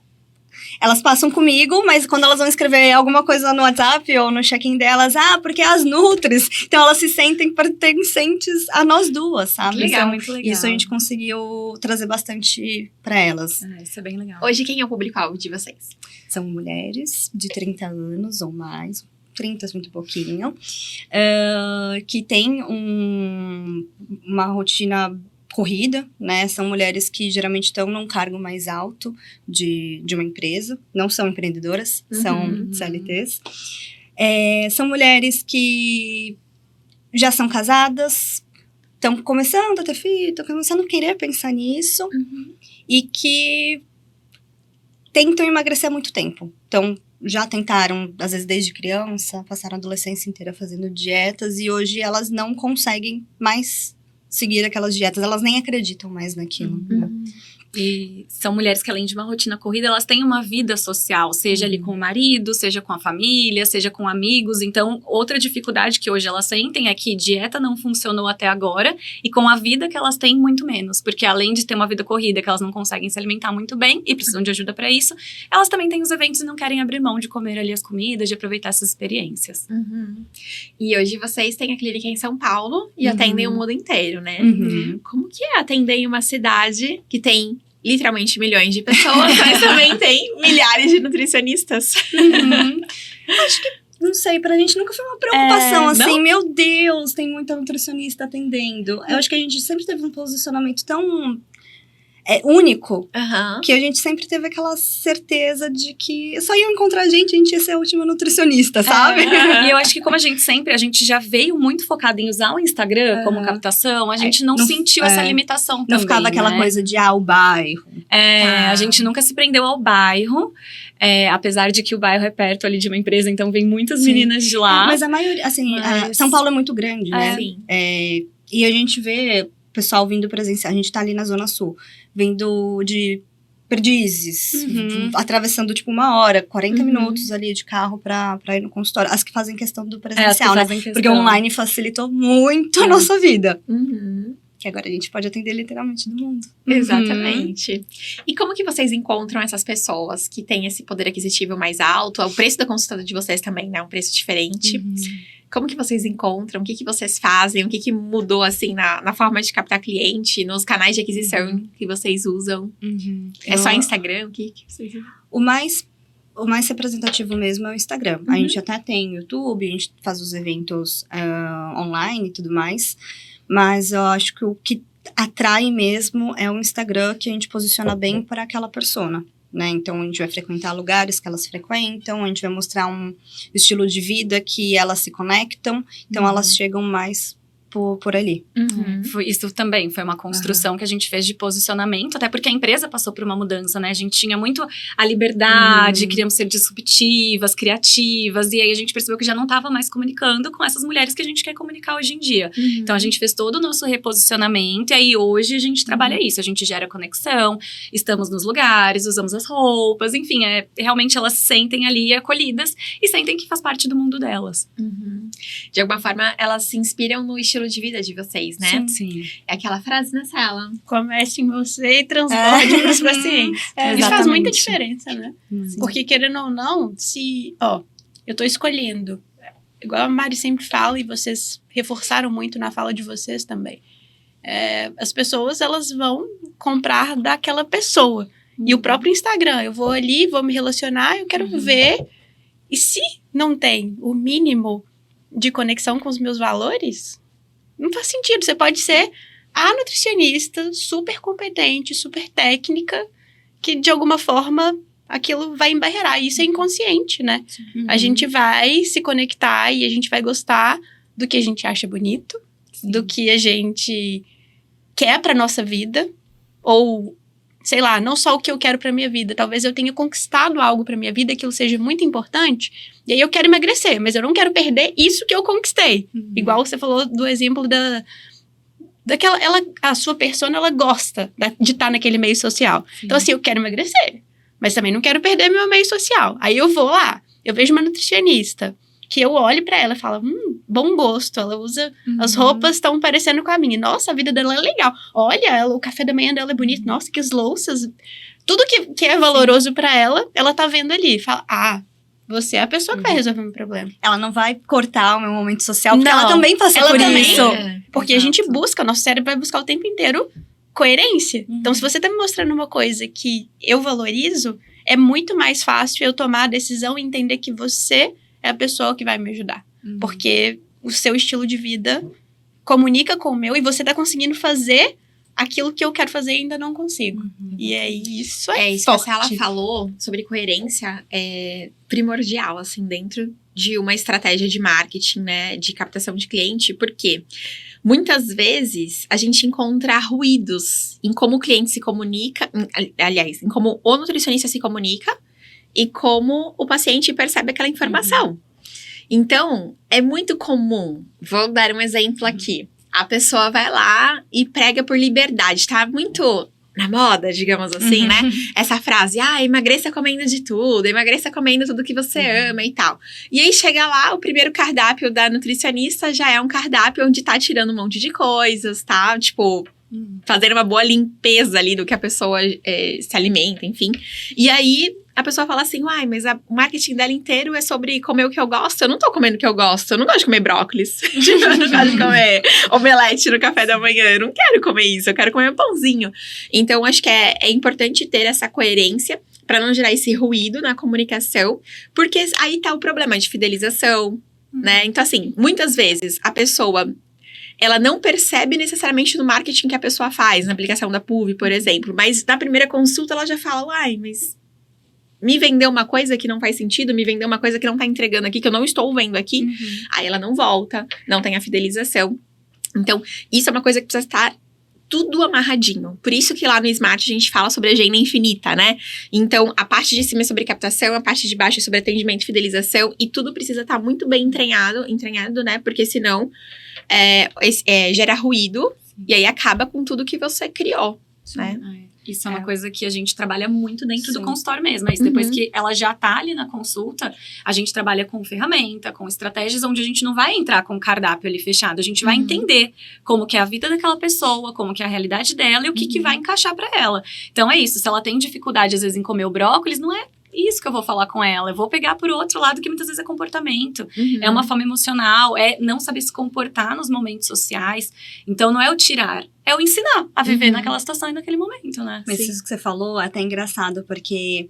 elas passam comigo, mas quando elas vão escrever alguma coisa no WhatsApp ou no check-in delas, porque é as Nutris. Então, elas se sentem pertencentes a nós duas, sabe? Legal, então, muito legal. Isso a gente conseguiu trazer bastante para elas. Isso é bem legal. Hoje, quem é o público-alvo de vocês? São mulheres de 30 anos ou mais, 30, muito pouquinho, que tem uma rotina corrida, né? São mulheres que geralmente estão num cargo mais alto de uma empresa, não são empreendedoras, são CLTs. São mulheres que já são casadas, estão começando a ter filho, estão começando a querer pensar nisso, e que tentam emagrecer há muito tempo. Então, já tentaram, às vezes desde criança, passaram a adolescência inteira fazendo dietas, e hoje elas não conseguem mais seguir aquelas dietas, elas nem acreditam mais naquilo. Né? E são mulheres que, além de uma rotina corrida, elas têm uma vida social, seja ali com o marido, seja com a família, seja com amigos. Então, outra dificuldade que hoje elas sentem é que dieta não funcionou até agora, e com a vida que elas têm, muito menos. Porque além de ter uma vida corrida, que elas não conseguem se alimentar muito bem e precisam de ajuda para isso, elas também têm os eventos e não querem abrir mão de comer ali as comidas, de aproveitar essas experiências. E hoje vocês têm a clínica em São Paulo e atendem o mundo inteiro, né? Como que é atender em uma cidade que tem literalmente milhões de pessoas, mas também tem milhares de nutricionistas? Acho que, não sei, pra gente nunca foi uma preocupação, assim, meu Deus, tem muita nutricionista atendendo. Eu acho que a gente sempre teve um posicionamento tão único, que a gente sempre teve aquela certeza de que só iam encontrar a gente ia ser a última nutricionista, sabe? E eu acho que como a gente já veio muito focado em usar o Instagram como captação, a gente não sentiu essa limitação também, não ficava aquela coisa de, o bairro. A gente nunca se prendeu ao bairro, apesar de que o bairro é perto ali de uma empresa, então vem muitas meninas de lá. Mas a maioria, assim, São Paulo é muito grande, né? Sim. E a gente vê pessoal vindo presencial, a gente tá ali na Zona Sul, vindo de Perdizes, atravessando tipo 1 hora, 40 minutos ali de carro pra ir no consultório. As que fazem questão do presencial, né? Porque o online facilitou muito a nossa vida. Que agora a gente pode atender literalmente do mundo. Exatamente. E como que vocês encontram essas pessoas que têm esse poder aquisitivo mais alto? O preço da consulta de vocês também, né? Um preço diferente. Como que vocês encontram? O que vocês fazem? O que mudou, assim, na forma de captar cliente? Nos canais de aquisição que vocês usam? É só Instagram? O que vocês usam? O mais representativo mesmo é o Instagram. A gente até tem YouTube, a gente faz os eventos online e tudo mais. Mas eu acho que o que atrai mesmo é o Instagram, que a gente posiciona bem para aquela persona, né? Então, a gente vai frequentar lugares que elas frequentam, a gente vai mostrar um estilo de vida que elas se conectam, então elas chegam mais por ali. Isso também foi uma construção que a gente fez de posicionamento, até porque a empresa passou por uma mudança, né? A gente tinha muito a liberdade, queríamos ser disruptivas, criativas, e aí a gente percebeu que já não estava mais comunicando com essas mulheres que a gente quer comunicar hoje em dia. Então a gente fez todo o nosso reposicionamento, e aí hoje a gente trabalha isso, a gente gera conexão, estamos nos lugares, usamos as roupas, enfim, realmente elas se sentem ali acolhidas e sentem que faz parte do mundo delas. De alguma forma, elas se inspiram no estilo de vida de vocês, né? Sim. É aquela frase na sala. Comece em você e transborde para os pacientes. Isso faz muita diferença, né? Porque, querendo ou não, se... eu tô escolhendo. Igual a Mari sempre fala, e vocês reforçaram muito na fala de vocês também. As pessoas, elas vão comprar daquela pessoa. E o próprio Instagram, eu vou ali, vou me relacionar, eu quero ver. E se não tem o mínimo de conexão com os meus valores, não faz sentido. Você pode ser a nutricionista super competente, super técnica, que de alguma forma aquilo vai embarrear. Isso é inconsciente, né? A gente vai se conectar e a gente vai gostar do que a gente acha bonito, do que a gente quer pra nossa vida, ou, sei lá, não só o que eu quero pra minha vida. Talvez eu tenha conquistado algo pra minha vida, aquilo seja muito importante, e aí eu quero emagrecer, mas eu não quero perder isso que eu conquistei. Igual você falou do exemplo daquela, a sua persona, ela gosta de estar naquele meio social. Então, assim, eu quero emagrecer, mas também não quero perder meu meio social. Aí eu vou lá, eu vejo uma nutricionista, que eu olho pra ela e falo, bom gosto, ela usa, as roupas estão parecendo com a minha. Nossa, a vida dela é legal. Olha, o café da manhã dela é bonito. Nossa, que as louças. Tudo que é valoroso pra ela, ela tá vendo ali. Fala, você é a pessoa que vai resolver o meu problema. Ela não vai cortar o meu momento social, porque Não, ela também passa ela por também. isso. Porque a gente busca, nosso cérebro vai buscar o tempo inteiro coerência. Então, se você tá me mostrando uma coisa que eu valorizo, é muito mais fácil eu tomar a decisão e entender que você é a pessoa que vai me ajudar. Porque o seu estilo de vida comunica com o meu e você tá conseguindo fazer aquilo que eu quero fazer e ainda não consigo. E aí, isso Isso forte. que ela falou sobre coerência é primordial, assim, dentro de uma estratégia de marketing, né, de captação de cliente, porque muitas vezes a gente encontra ruídos em como o cliente se comunica, aliás, em como o nutricionista se comunica e como o paciente percebe aquela informação. Então, é muito comum, vou dar um exemplo aqui, a pessoa vai lá e prega por liberdade, tá muito na moda, digamos assim, né? Essa frase, emagreça comendo de tudo, emagreça comendo tudo que você ama e tal. E aí chega lá, o primeiro cardápio da nutricionista já é um cardápio onde tá tirando um monte de coisas, tá? Tipo, fazer uma boa limpeza ali do que a pessoa se alimenta, enfim. E aí a pessoa fala assim, mas o marketing dela inteiro é sobre comer o que eu gosto. Eu não tô comendo o que eu gosto, eu não gosto de comer brócolis. Eu não gosto de comer omelete no café da manhã, eu não quero comer isso, eu quero comer um pãozinho. Então, acho que é importante ter essa coerência para não gerar esse ruído na comunicação, porque aí tá o problema de fidelização, né? Então, assim, muitas vezes a pessoa, ela não percebe necessariamente no marketing que a pessoa faz, na aplicação da PUV, por exemplo, mas na primeira consulta ela já fala, mas me vendeu uma coisa que não faz sentido, me vendeu uma coisa que não tá entregando aqui, que eu não estou vendo aqui. Aí ela não volta, não tem a fidelização. Então, isso é uma coisa que precisa estar tudo amarradinho. Por isso que lá no Smart a gente fala sobre agenda infinita, né? Então, a parte de cima é sobre captação, a parte de baixo é sobre atendimento e fidelização, e tudo precisa estar muito bem entranhado, né? Porque senão gera ruído, e aí acaba com tudo que você criou, né? Isso é uma coisa que a gente trabalha muito dentro do consultório mesmo. Mas depois que ela já tá ali na consulta, a gente trabalha com ferramenta, com estratégias, onde a gente não vai entrar com o cardápio ali fechado. A gente vai entender como que é a vida daquela pessoa, como que é a realidade dela e o que vai encaixar pra ela. Então é isso, se ela tem dificuldade às vezes em comer o brócolis, não é isso que eu vou falar com ela. Eu vou pegar por outro lado, que muitas vezes é comportamento. É uma fome emocional, é não saber se comportar nos momentos sociais. Então, não é o tirar, é o ensinar a viver naquela situação e naquele momento, né? Mas isso que você falou é até engraçado, porque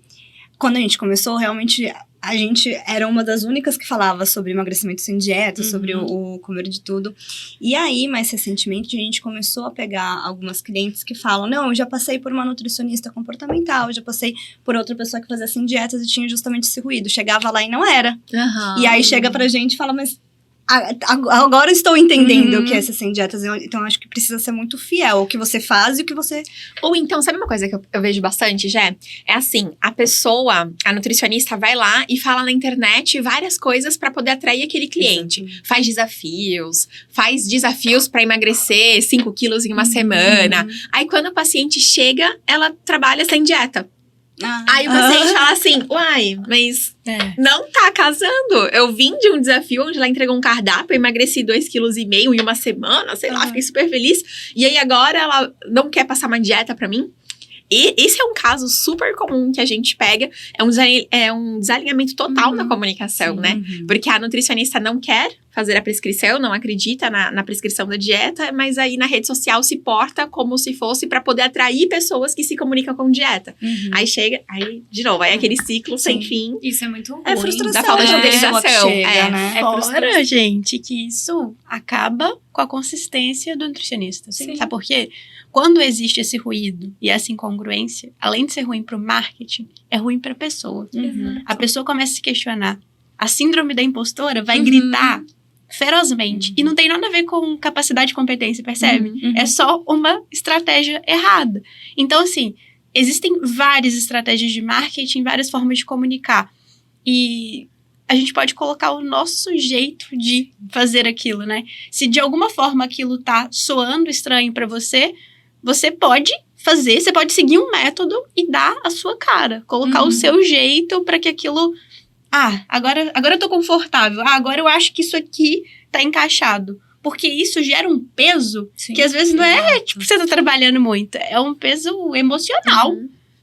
quando a gente começou, realmente, a gente era uma das únicas que falava sobre emagrecimento sem dieta, sobre o comer de tudo. E aí, mais recentemente, a gente começou a pegar algumas clientes que falam, não, eu já passei por uma nutricionista comportamental, eu já passei por outra pessoa que fazia sem dietas e tinha justamente esse ruído. Chegava lá e não era. E aí chega pra gente e fala, mas agora eu estou entendendo o que é ser sem dietas. Então, eu acho que precisa ser muito fiel ao que você faz e o que você... Ou então, sabe uma coisa que eu vejo bastante, Jé? É assim, a nutricionista vai lá e fala na internet várias coisas pra poder atrair aquele cliente. Exatamente. Faz desafios pra emagrecer 5 quilos em uma semana. Aí, quando o paciente chega, ela trabalha sem dieta. Aí o paciente fala assim, uai, mas não tá casando. Eu vim de um desafio onde ela entregou um cardápio, eu emagreci 2,5 kg em uma semana, sei lá, fiquei super feliz. E aí agora ela não quer passar uma dieta pra mim? E esse é um caso super comum que a gente pega. É um desalinhamento total na comunicação, né? Porque a nutricionista não quer fazer a prescrição, não acredita na prescrição da dieta, mas aí na rede social se porta como se fosse pra poder atrair pessoas que se comunicam com dieta. Aí chega, aí de novo, aí aquele ciclo sem fim. Isso é muito ruim. É frustração. Da falta de organização. Né? Fora, gente, que isso acaba com a consistência do nutricionista. Sim. Sabe por quê? Quando existe esse ruído e essa incongruência, além de ser ruim para o marketing, é ruim para a pessoa. A pessoa começa a se questionar. A síndrome da impostora vai gritar ferozmente. E não tem nada a ver com capacidade e competência, percebe? É só uma estratégia errada. Então, assim, existem várias estratégias de marketing, várias formas de comunicar. E a gente pode colocar o nosso jeito de fazer aquilo, né? Se de alguma forma aquilo tá soando estranho para você, você pode fazer, você pode seguir um método e dar a sua cara. Colocar o seu jeito para que aquilo... agora eu tô confortável. Agora eu acho que isso aqui tá encaixado. Porque isso gera um peso que às vezes não é tipo você tá trabalhando muito. É um peso emocional,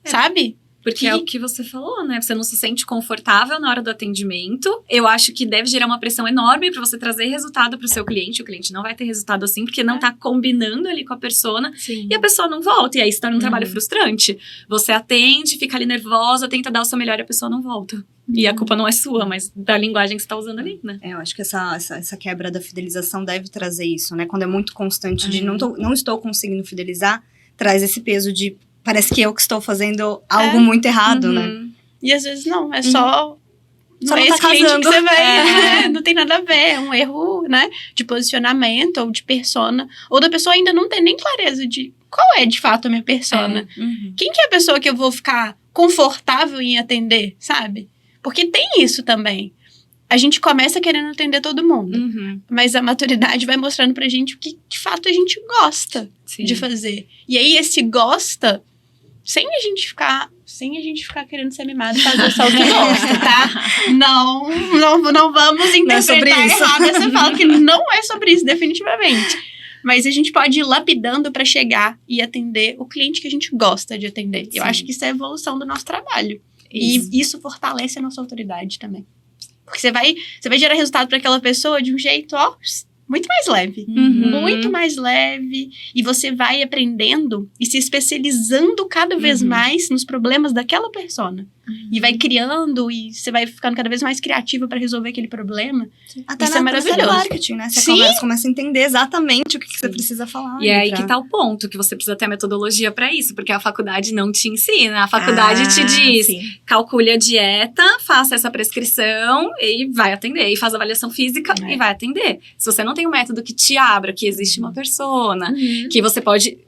sabe? Porque é o que você falou, né? Você não se sente confortável na hora do atendimento. Eu acho que deve gerar uma pressão enorme pra você trazer resultado pro seu cliente. O cliente não vai ter resultado assim, porque não tá combinando ali com a persona. Sim. E a pessoa não volta. E aí se torna um trabalho frustrante. Você atende, fica ali nervosa, tenta dar o seu melhor e a pessoa não volta. E a culpa não é sua, mas da linguagem que você tá usando ali, né? Eu acho que essa quebra da fidelização deve trazer isso, né? Quando é muito constante de não estou conseguindo fidelizar, traz esse peso de... Parece que eu que estou fazendo algo muito errado, né? E às vezes não, é só... Só não não é tá esse cliente casando. que você vai... não tem nada a ver, é um erro, né? De posicionamento ou de persona. Ou da pessoa ainda não ter nem clareza de qual é, de fato, a minha persona. Quem que é a pessoa que eu vou ficar confortável em atender, sabe? Porque tem isso também. A gente começa querendo atender todo mundo. Mas a maturidade vai mostrando pra gente o que, de fato, a gente gosta de fazer. E aí, esse gosta... Sem a gente ficar querendo ser mimado e fazer só o que gosta, tá? Não vamos interpretar errado essa fala, que não é sobre isso, definitivamente. Mas a gente pode ir lapidando pra chegar e atender o cliente que a gente gosta de atender. Eu acho que isso é a evolução do nosso trabalho. E isso fortalece a nossa autoridade também. Porque você vai gerar resultado pra aquela pessoa de um jeito, muito mais leve. Muito mais leve. E você vai aprendendo e se especializando cada vez mais nos problemas daquela persona. E vai criando, e você vai ficando cada vez mais criativa para resolver aquele problema. Até isso é maravilhoso. marketing, né? Você começa a entender exatamente o que você precisa falar. E é aí que tá o ponto, que você precisa ter a metodologia pra isso, porque a faculdade não te ensina. A faculdade te diz, calcule a dieta, faça essa prescrição e vai atender. E faz avaliação física e vai atender. Se você não tem um método que te abra, que existe uma persona, que você pode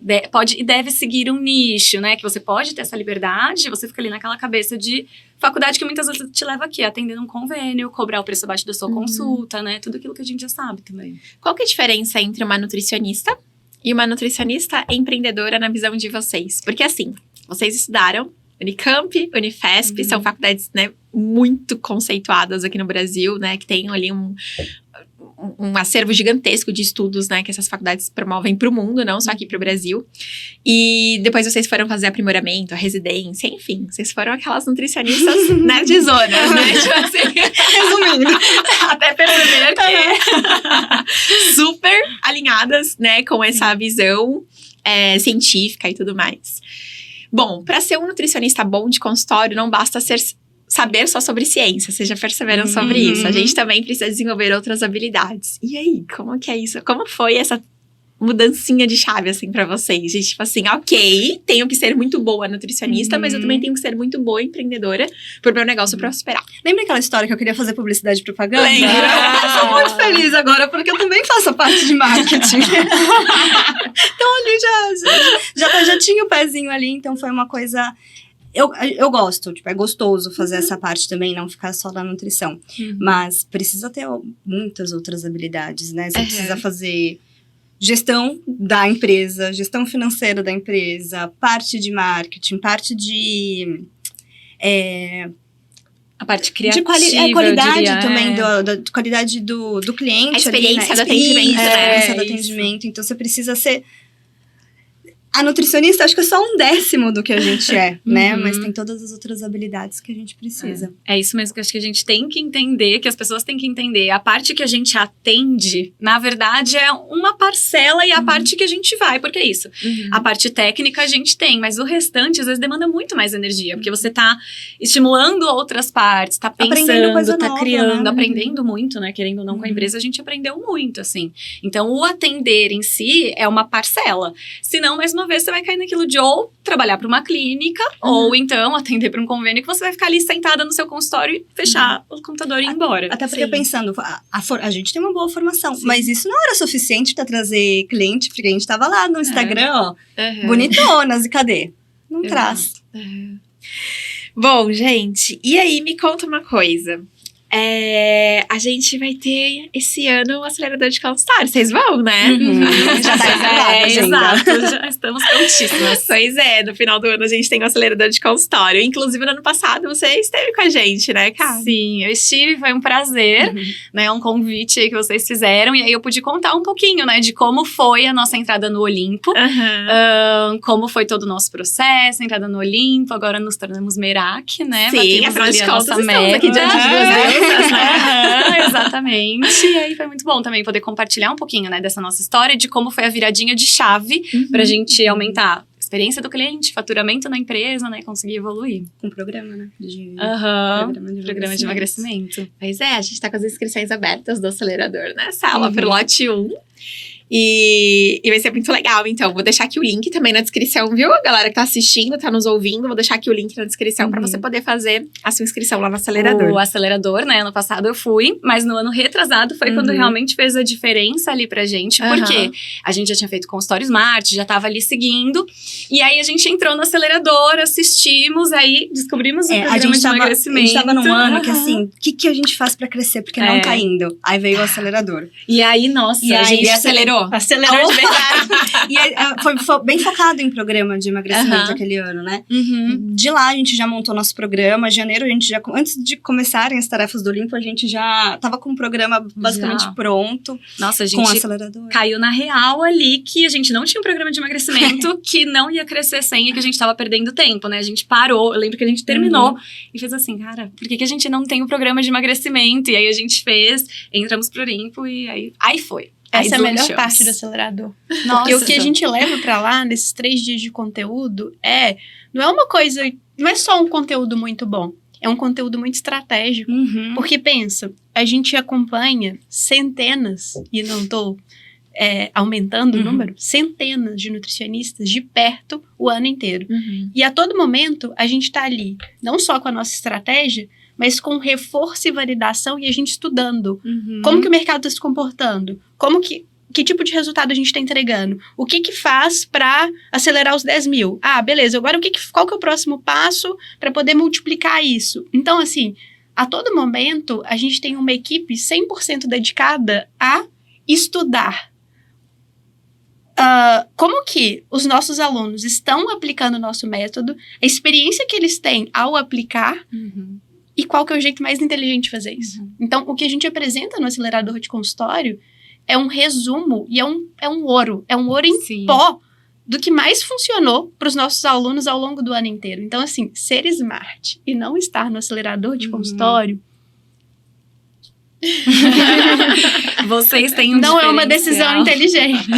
e deve seguir um nicho, né? Que você pode ter essa liberdade, você fica ali naquela cabeça de faculdade que muitas vezes te leva aqui, atendendo um convênio, cobrar o preço abaixo da sua consulta, né? Tudo aquilo que a gente já sabe também. Qual que é a diferença entre uma nutricionista e uma nutricionista empreendedora na visão de vocês? Porque assim, vocês estudaram Unicamp, Unifesp, são faculdades, né, muito conceituadas aqui no Brasil, né? Que tem ali um acervo gigantesco de estudos, né, que essas faculdades promovem para o mundo, não só aqui para o Brasil. E depois vocês foram fazer aprimoramento, a residência, enfim, vocês foram aquelas nutricionistas nerdzonas, né? Tipo assim, resumindo, até perceber que super alinhadas, né, com essa visão científica e tudo mais. Bom, para ser um nutricionista bom de consultório, não basta saber só sobre ciência, vocês já perceberam sobre isso. A gente também precisa desenvolver outras habilidades. E aí, como que é isso? Como foi essa mudancinha de chave, assim, pra vocês? De, tipo assim, ok, tenho que ser muito boa nutricionista, mas eu também tenho que ser muito boa empreendedora pro meu negócio prosperar. Lembra aquela história que eu queria fazer publicidade e propaganda? Lembro. Eu sou muito feliz agora, porque eu também faço a parte de marketing. Então, ali já tinha o pezinho ali, então foi uma coisa... Eu gosto, tipo, é gostoso fazer essa parte também, não ficar só na nutrição. Mas precisa ter muitas outras habilidades, né? Você precisa fazer gestão da empresa, gestão financeira da empresa, parte de marketing, parte de... A parte criativa, qualidade eu diria, também, da qualidade do cliente. A experiência ali, né? do atendimento, A né? experiência do atendimento. Então, você precisa ser... A nutricionista, acho que é só 1/10 do que a gente é, né? Mas tem todas as outras habilidades que a gente precisa. É isso mesmo que eu acho que a gente tem que entender, que as pessoas têm que entender. A parte que a gente atende, na verdade, é uma parcela e a parte que a gente vai, porque é isso. A parte técnica a gente tem, mas o restante, às vezes, demanda muito mais energia, porque você tá estimulando outras partes, tá Aprendendo coisa pensando, tá nova, criando, né? aprendendo muito, né? Querendo ou não, com a empresa, a gente aprendeu muito, assim. Então, o atender em si é uma parcela. Se não, mais uma vez, você vai cair naquilo de ou trabalhar para uma clínica, ou então atender para um convênio, que você vai ficar ali sentada no seu consultório e fechar o computador e ir embora. Até porque pensando, a gente tem uma boa formação, mas isso não era suficiente para trazer cliente, porque a gente tava lá no Instagram, ó, bonitonas, e cadê? Não traz. Bom, gente, e aí me conta uma coisa. A gente vai ter esse ano o acelerador de consultório. Vocês vão, né? Já tá reservado, exato, já estamos prontíssimas. Pois é, no final do ano a gente tem o acelerador de consultório. Inclusive, no ano passado, você esteve com a gente, né, Cá? Sim, eu estive, foi um prazer, né, um convite aí que vocês fizeram. E aí eu pude contar um pouquinho, né, de como foi a nossa entrada no Olimpo. Como foi todo o nosso processo, entrada no Olimpo. Agora nos tornamos Merak, né? Sim, afinal de contas, estamos meta. aqui diante de vocês. Exatamente. E aí foi muito bom também poder compartilhar um pouquinho, né, dessa nossa história, de como foi a viradinha de chave pra gente aumentar a experiência do cliente, faturamento na empresa, né, conseguir evoluir. Com programa, né? Programa de emagrecimento. Pois é, a gente tá com as inscrições abertas do acelerador, né, Sala, pro lote 1. E vai ser muito legal, então. Vou deixar aqui o link também na descrição, viu? A galera que tá assistindo, tá nos ouvindo, vou deixar aqui o link na descrição pra você poder fazer a sua inscrição lá no acelerador. O acelerador, né? Ano passado eu fui, mas no ano retrasado foi quando realmente fez a diferença ali pra gente. Porque a gente já tinha feito consultório Smart, já tava ali seguindo. E aí a gente entrou no acelerador, assistimos, aí descobrimos o programa de emagrecimento. A gente tava num ano que assim, o que a gente faz pra crescer? Porque não tá indo. Aí veio o acelerador. E aí, nossa, a gente acelerou. Acelerou de verdade. E foi bem focado em programa de emagrecimento aquele ano, né? De lá a gente já montou nosso programa. Janeiro a gente já, antes de começarem as tarefas do Olimpo, a gente já tava com o programa basicamente pronto. Nossa, a com o gente acelerador. caiu na real ali que a gente não tinha um programa de emagrecimento, que não ia crescer sem e que a gente tava perdendo tempo, né? A gente parou, eu lembro que a gente terminou e fez assim, cara, por que a gente não tem um programa de emagrecimento? E aí a gente fez, entramos pro Olimpo e aí foi. Essa é a melhor parte do acelerador. Nossa. Porque o que a gente leva pra lá, nesses 3 dias de conteúdo, não é uma coisa, não é só um conteúdo muito bom, é um conteúdo muito estratégico. Porque pensa, a gente acompanha centenas, e não tô aumentando o número, centenas de nutricionistas de perto o ano inteiro. E a todo momento, a gente tá ali, não só com a nossa estratégia, mas com reforço e validação e a gente estudando. Como que o mercado está se comportando? Que tipo de resultado a gente está entregando? O que faz para acelerar os 10 mil? Ah, beleza. Agora, qual que é o próximo passo para poder multiplicar isso? Então, assim, a todo momento, a gente tem uma equipe 100% dedicada a estudar. Como que os nossos alunos estão aplicando o nosso método, a experiência que eles têm ao aplicar, e qual que é o jeito mais inteligente de fazer isso. Então, o que a gente apresenta no acelerador de consultório é um resumo e é um ouro em pó do que mais funcionou para os nossos alunos ao longo do ano inteiro. Então, assim, ser smart e não estar no acelerador de consultório Vocês têm um Não é uma diferencial. decisão inteligente.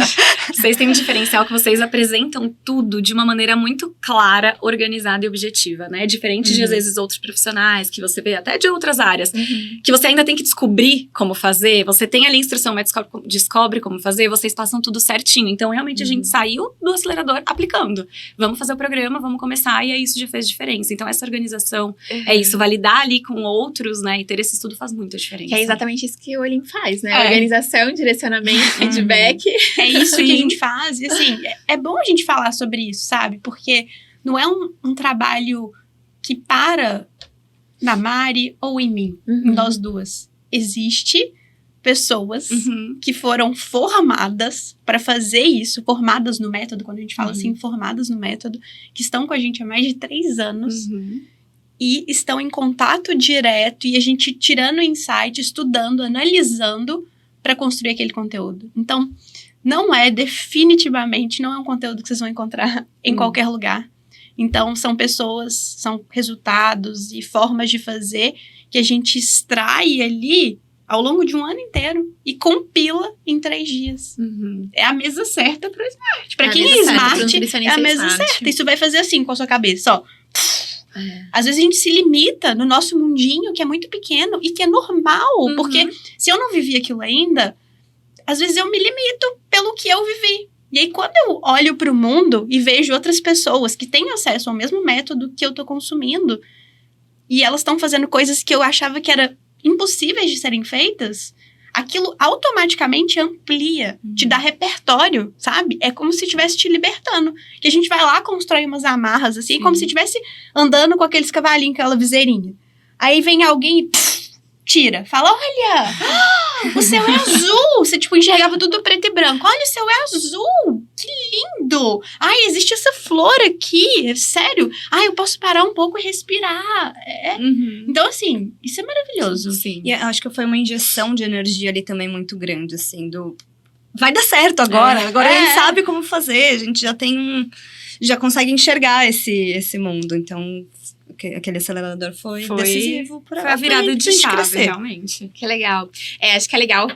Vocês têm um diferencial que vocês apresentam tudo de uma maneira muito clara, organizada e objetiva, né? Diferente de, às vezes, outros profissionais que você vê até de outras áreas, que você ainda tem que descobrir como fazer. Você tem ali a instrução, mas descobre como fazer, vocês passam tudo certinho. Então, realmente, a gente saiu do acelerador aplicando. Vamos fazer o programa, vamos começar, e aí isso já fez diferença. Então, essa organização é isso, validar ali com outros, né? E ter esse estudo faz muita diferença. Que é exatamente isso que o Olim faz, né? É. Organização, direcionamento, feedback. É isso que a gente faz. E assim, é bom a gente falar sobre isso, sabe? Porque não é um trabalho que para na Mari ou em mim, em nós duas. Existe pessoas que foram formadas para fazer isso, formadas no método, quando a gente fala assim, formadas no método, que estão com a gente há mais de 3 anos. E estão em contato direto e a gente tirando insight, estudando, analisando para construir aquele conteúdo. Então, definitivamente não é um conteúdo que vocês vão encontrar em qualquer lugar. Então, são pessoas, são resultados e formas de fazer que a gente extrai ali ao longo de um ano inteiro e compila em 3 dias. É a mesa certa para o Smart. Para quem é Smart, é a mesa certa. Isso vai fazer assim com a sua cabeça, ó. Às vezes a gente se limita no nosso mundinho, que é muito pequeno e que é normal, porque se eu não vivi aquilo ainda, às vezes eu me limito pelo que eu vivi. E aí, quando eu olho para o mundo e vejo outras pessoas que têm acesso ao mesmo método que eu tô consumindo, e elas estão fazendo coisas que eu achava que eram impossíveis de serem feitas, aquilo automaticamente amplia, te dá repertório, sabe? É como se estivesse te libertando. Que a gente vai lá, constrói umas amarras, assim, como se estivesse andando com aqueles cavalinhos, aquela viseirinha. Aí vem alguém e tira. Fala, olha, o céu é azul. Você, tipo, enxergava tudo preto e branco. Olha, o céu é azul. Que lindo. Ai, existe essa flor aqui. Sério. Ai, eu posso parar um pouco e respirar. Então, assim, isso é maravilhoso. Sim. E eu acho que foi uma injeção de energia ali também muito grande, assim, vai dar certo agora. Agora a gente sabe como fazer. A gente já tem já consegue enxergar esse mundo. Então, aquele acelerador foi decisivo foi a virada de chave, crescer. realmente. Que legal. Acho que é legal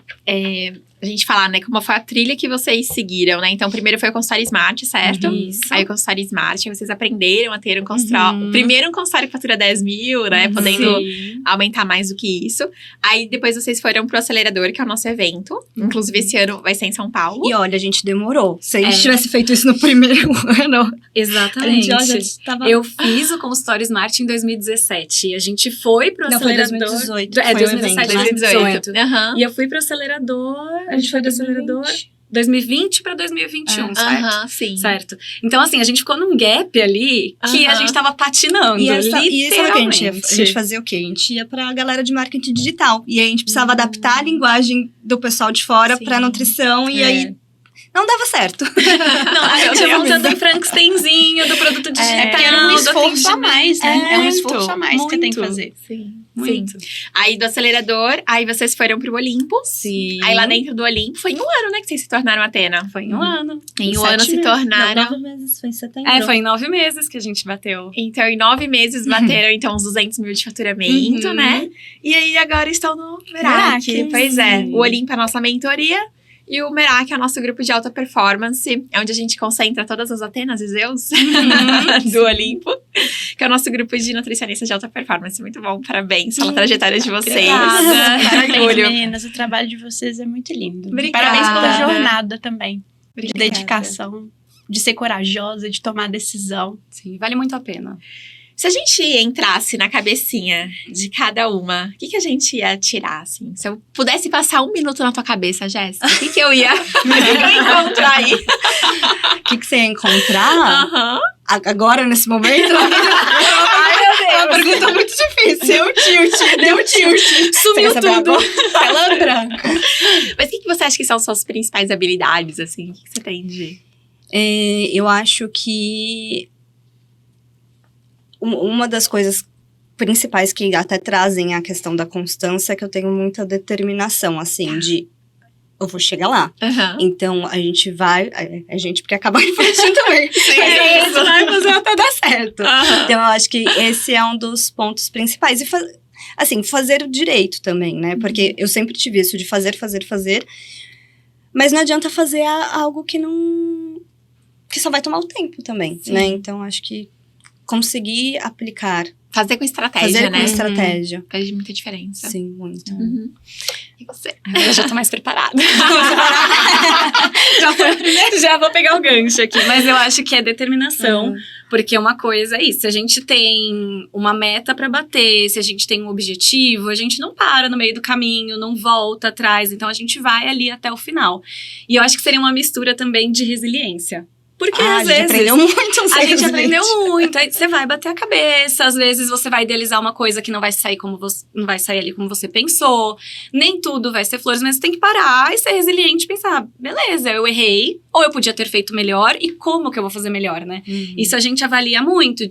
a gente falar, né, como foi a trilha que vocês seguiram, né? Então, primeiro foi o consultório Smart, certo? Isso. Aí o consultório Smart, aí vocês aprenderam a ter um consultório. Primeiro um consultório que fatura 10 mil, né? Podendo aumentar mais do que isso. Aí depois vocês foram pro acelerador, que é o nosso evento. Inclusive, esse ano vai ser em São Paulo. E olha, a gente demorou. Se a gente tivesse feito isso no primeiro ano, Exatamente. a gente já tava... Eu fiz o consultório Smart em 2017. E a gente foi pro Não, foi acelerador. 2018. É, foi o 2017, evento, né? 2018. Aham. E eu fui pro acelerador. A gente foi do acelerador 2020 pra 2021, certo? Aham, sim. Certo. Então, assim, a gente ficou num gap ali que a gente tava patinando. E sabe o que literalmente. a gente fazia o quê? A gente ia pra galera de marketing digital. E aí a gente precisava adaptar a linguagem do pessoal de fora pra nutrição. E aí não dava certo. Não, a gente ia montando um Frankensteinzinho do produto digital. Porque era um do esforço a mais, né? É um esforço a mais que você tem que muito. fazer. Sim. Muito. Aí do acelerador, aí vocês foram pro Olimpo. Sim. Aí lá dentro do Olimpo, foi em um ano, né, que vocês se tornaram Atena. Foi em um ano. Em um ano se tornaram. Não, 9 meses, foi em setembro. Foi em 9 meses que a gente bateu. Então, em 9 meses bateram, então, uns 200 mil de faturamento, né? E aí, agora estão no Merak. Merak, Pois é. O Olimpo é a nossa mentoria. E o Merak é o nosso grupo de alta performance, é onde a gente concentra todas as Atenas e Zeus do Olimpo, que é o nosso grupo de nutricionistas de alta performance. Muito bom, parabéns pela trajetória de vocês. Obrigada. Parabéns, Orgulho. meninas. O trabalho de vocês é muito lindo. Obrigada. Parabéns pela jornada também. Obrigada. De dedicação, de ser corajosa, de tomar decisão. Sim, vale muito a pena. Se a gente entrasse na cabecinha de cada uma, o que a gente ia tirar, assim? Se eu pudesse passar 1 minuto na tua cabeça, Jéssica, o que eu ia encontrar aí? O que você ia encontrar Aham. agora, nesse momento? Ai, meu Deus. É uma pergunta muito difícil. Deu tilt. Sumiu tudo. Tela branca. Mas o que você acha que são suas principais habilidades, assim? O que você tem de... Eu acho que uma das coisas principais que até trazem a questão da constância é que eu tenho muita determinação, assim, de eu vou chegar lá. Aham. Então, a gente vai... A gente, porque acaba refletindo também. Sim, Mas é a gente isso. vai fazer até dar certo. Aham. Então, eu acho que esse é um dos pontos principais. E assim, fazer o direito também, né? Porque eu sempre tive isso de fazer. Mas não adianta fazer algo que só vai tomar o tempo também, né? Então, acho que conseguir aplicar. Fazer com estratégia, né? Com estratégia. Faz muita diferença. Sim, muito. E você? Eu já tô mais preparada. já vou pegar o gancho aqui. Mas eu acho que é determinação. Porque uma coisa é isso. Se a gente tem uma meta pra bater, se a gente tem um objetivo, a gente não para no meio do caminho, não volta atrás. Então, a gente vai ali até o final. E eu acho que seria uma mistura também de resiliência. Porque às vezes aprendeu muito, a gente aprendeu muito. Aí você vai bater a cabeça, às vezes você vai idealizar uma coisa que não vai sair não vai sair ali como você pensou. Nem tudo vai ser flores, mas você tem que parar e ser resiliente e pensar, beleza, eu errei, ou eu podia ter feito melhor, e como que eu vou fazer melhor, né? Isso a gente avalia muito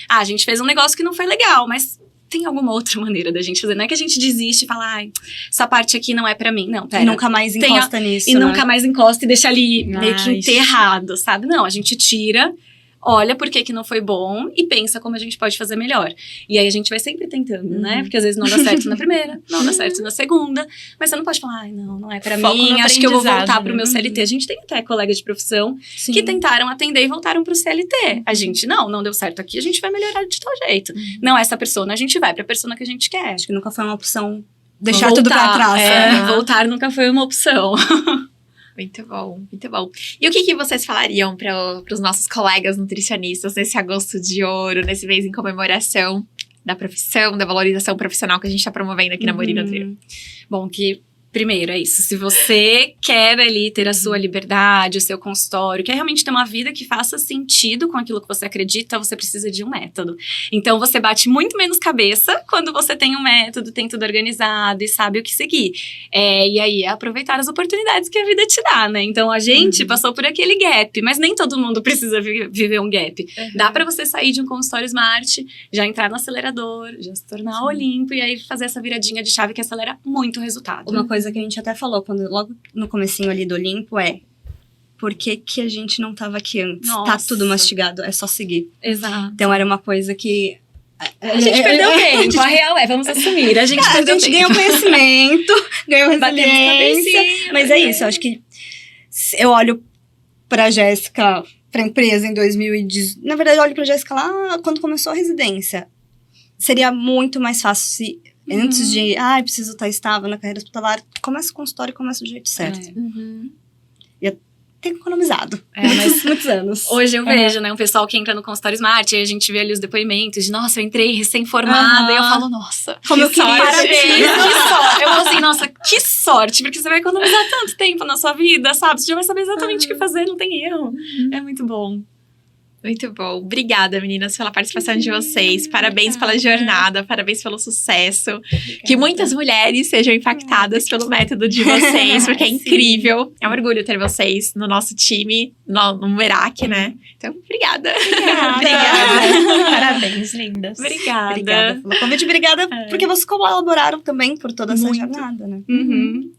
a gente fez um negócio que não foi legal, mas tem alguma outra maneira da gente fazer. Não é que a gente desiste e fala, essa parte aqui não é pra mim. Não, pera. E nunca mais encosta nisso, E né? nunca mais encosta e deixa ali meio que enterrado, sabe? Não, a gente tira, olha por que não foi bom e pensa como a gente pode fazer melhor. E aí a gente vai sempre tentando, né? Porque às vezes não dá certo na primeira, não dá certo na segunda. Mas você não pode falar, não é pra mim, acho que eu vou voltar pro meu CLT. A gente tem até colegas de profissão que tentaram atender e voltaram pro CLT. A gente, não deu certo aqui, a gente vai melhorar de tal jeito. Não, essa persona, a gente vai pra persona que a gente quer. Acho que nunca foi uma opção deixar tudo pra trás. Voltar nunca foi uma opção. Muito bom, muito bom. E o que vocês falariam para os nossos colegas nutricionistas nesse agosto de ouro, nesse mês em comemoração da profissão, da valorização profissional que a gente está promovendo aqui na Mori Nutri? Bom, que primeiro é isso. Se você quer ali ter a sua liberdade, o seu consultório, quer realmente ter uma vida que faça sentido com aquilo que você acredita, você precisa de um método. Então, você bate muito menos cabeça quando você tem um método, tem tudo organizado e sabe o que seguir. E aí, é aproveitar as oportunidades que a vida te dá, né? Então, a gente passou por aquele gap, mas nem todo mundo precisa viver um gap. Dá pra você sair de um consultório Smart, já entrar no acelerador, já se tornar Olimpo e aí fazer essa viradinha de chave que acelera muito o resultado. Uma coisa que a gente até falou logo no comecinho ali do Olimpo por que a gente não tava aqui antes? Nossa. Tá tudo mastigado, é só seguir. Exato. Então era uma coisa que a gente perdeu tempo, a real vamos assumir, a gente perdeu tempo. Ganhou conhecimento, ganhou resiliência, mas é isso, eu acho que eu olho pra Jéssica, pra empresa em 2010, na verdade eu olho pra Jéssica lá quando começou a residência. Seria muito mais fácil se antes de, preciso estar estável na carreira hospitalar, começa o consultório e começa do jeito certo. Ia ter economizado muitos anos. Hoje eu vejo, né, um pessoal que entra no consultório Smart, e a gente vê ali os depoimentos de, nossa, eu entrei recém-formada, e eu falo, nossa, como eu queria, parabéns, que sorte. Eu falo assim, nossa, que sorte, porque você vai economizar tanto tempo na sua vida, sabe? Você já vai saber exatamente o que fazer, não tem erro. É muito bom. Muito bom. Obrigada, meninas, pela participação de vocês. Parabéns pela jornada, parabéns pelo sucesso. Obrigada. Que muitas mulheres sejam impactadas pelo método de vocês, porque é incrível. É um orgulho ter vocês no nosso time, no Merak, né? Então, obrigada. Obrigada. Parabéns, lindas. Obrigada pelo convite, obrigada porque vocês colaboraram também por toda essa jornada, né?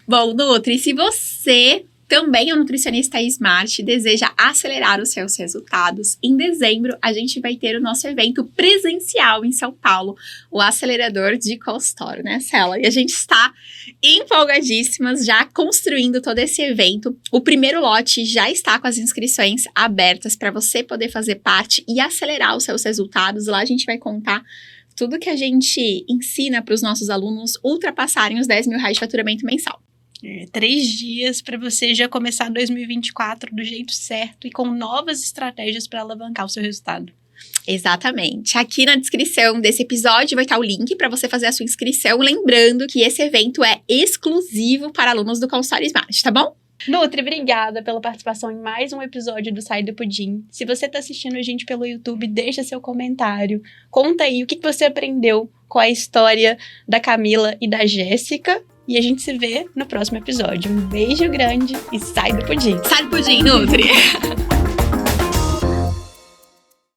Bom, Nutri, se você também é um nutricionista Smart e deseja acelerar os seus resultados, em dezembro a gente vai ter o nosso evento presencial em São Paulo, o Acelerador de Consultório, né, Cela? E a gente está empolgadíssimas, já construindo todo esse evento. O primeiro lote já está com as inscrições abertas para você poder fazer parte e acelerar os seus resultados. Lá a gente vai contar tudo que a gente ensina para os nossos alunos ultrapassarem os 10 mil reais de faturamento mensal. 3 dias para você já começar 2024 do jeito certo e com novas estratégias para alavancar o seu resultado. Exatamente. Aqui na descrição desse episódio vai estar o link para você fazer a sua inscrição. Lembrando que esse evento é exclusivo para alunos do Consultório Smart, tá bom? Nutri, obrigada pela participação em mais um episódio do Sai do Pudim. Se você está assistindo a gente pelo YouTube, deixa seu comentário. Conta aí o que você aprendeu com a história da Camila e da Jéssica. E a gente se vê no próximo episódio. Um beijo grande e sai do pudim. Sai do pudim, Nutri!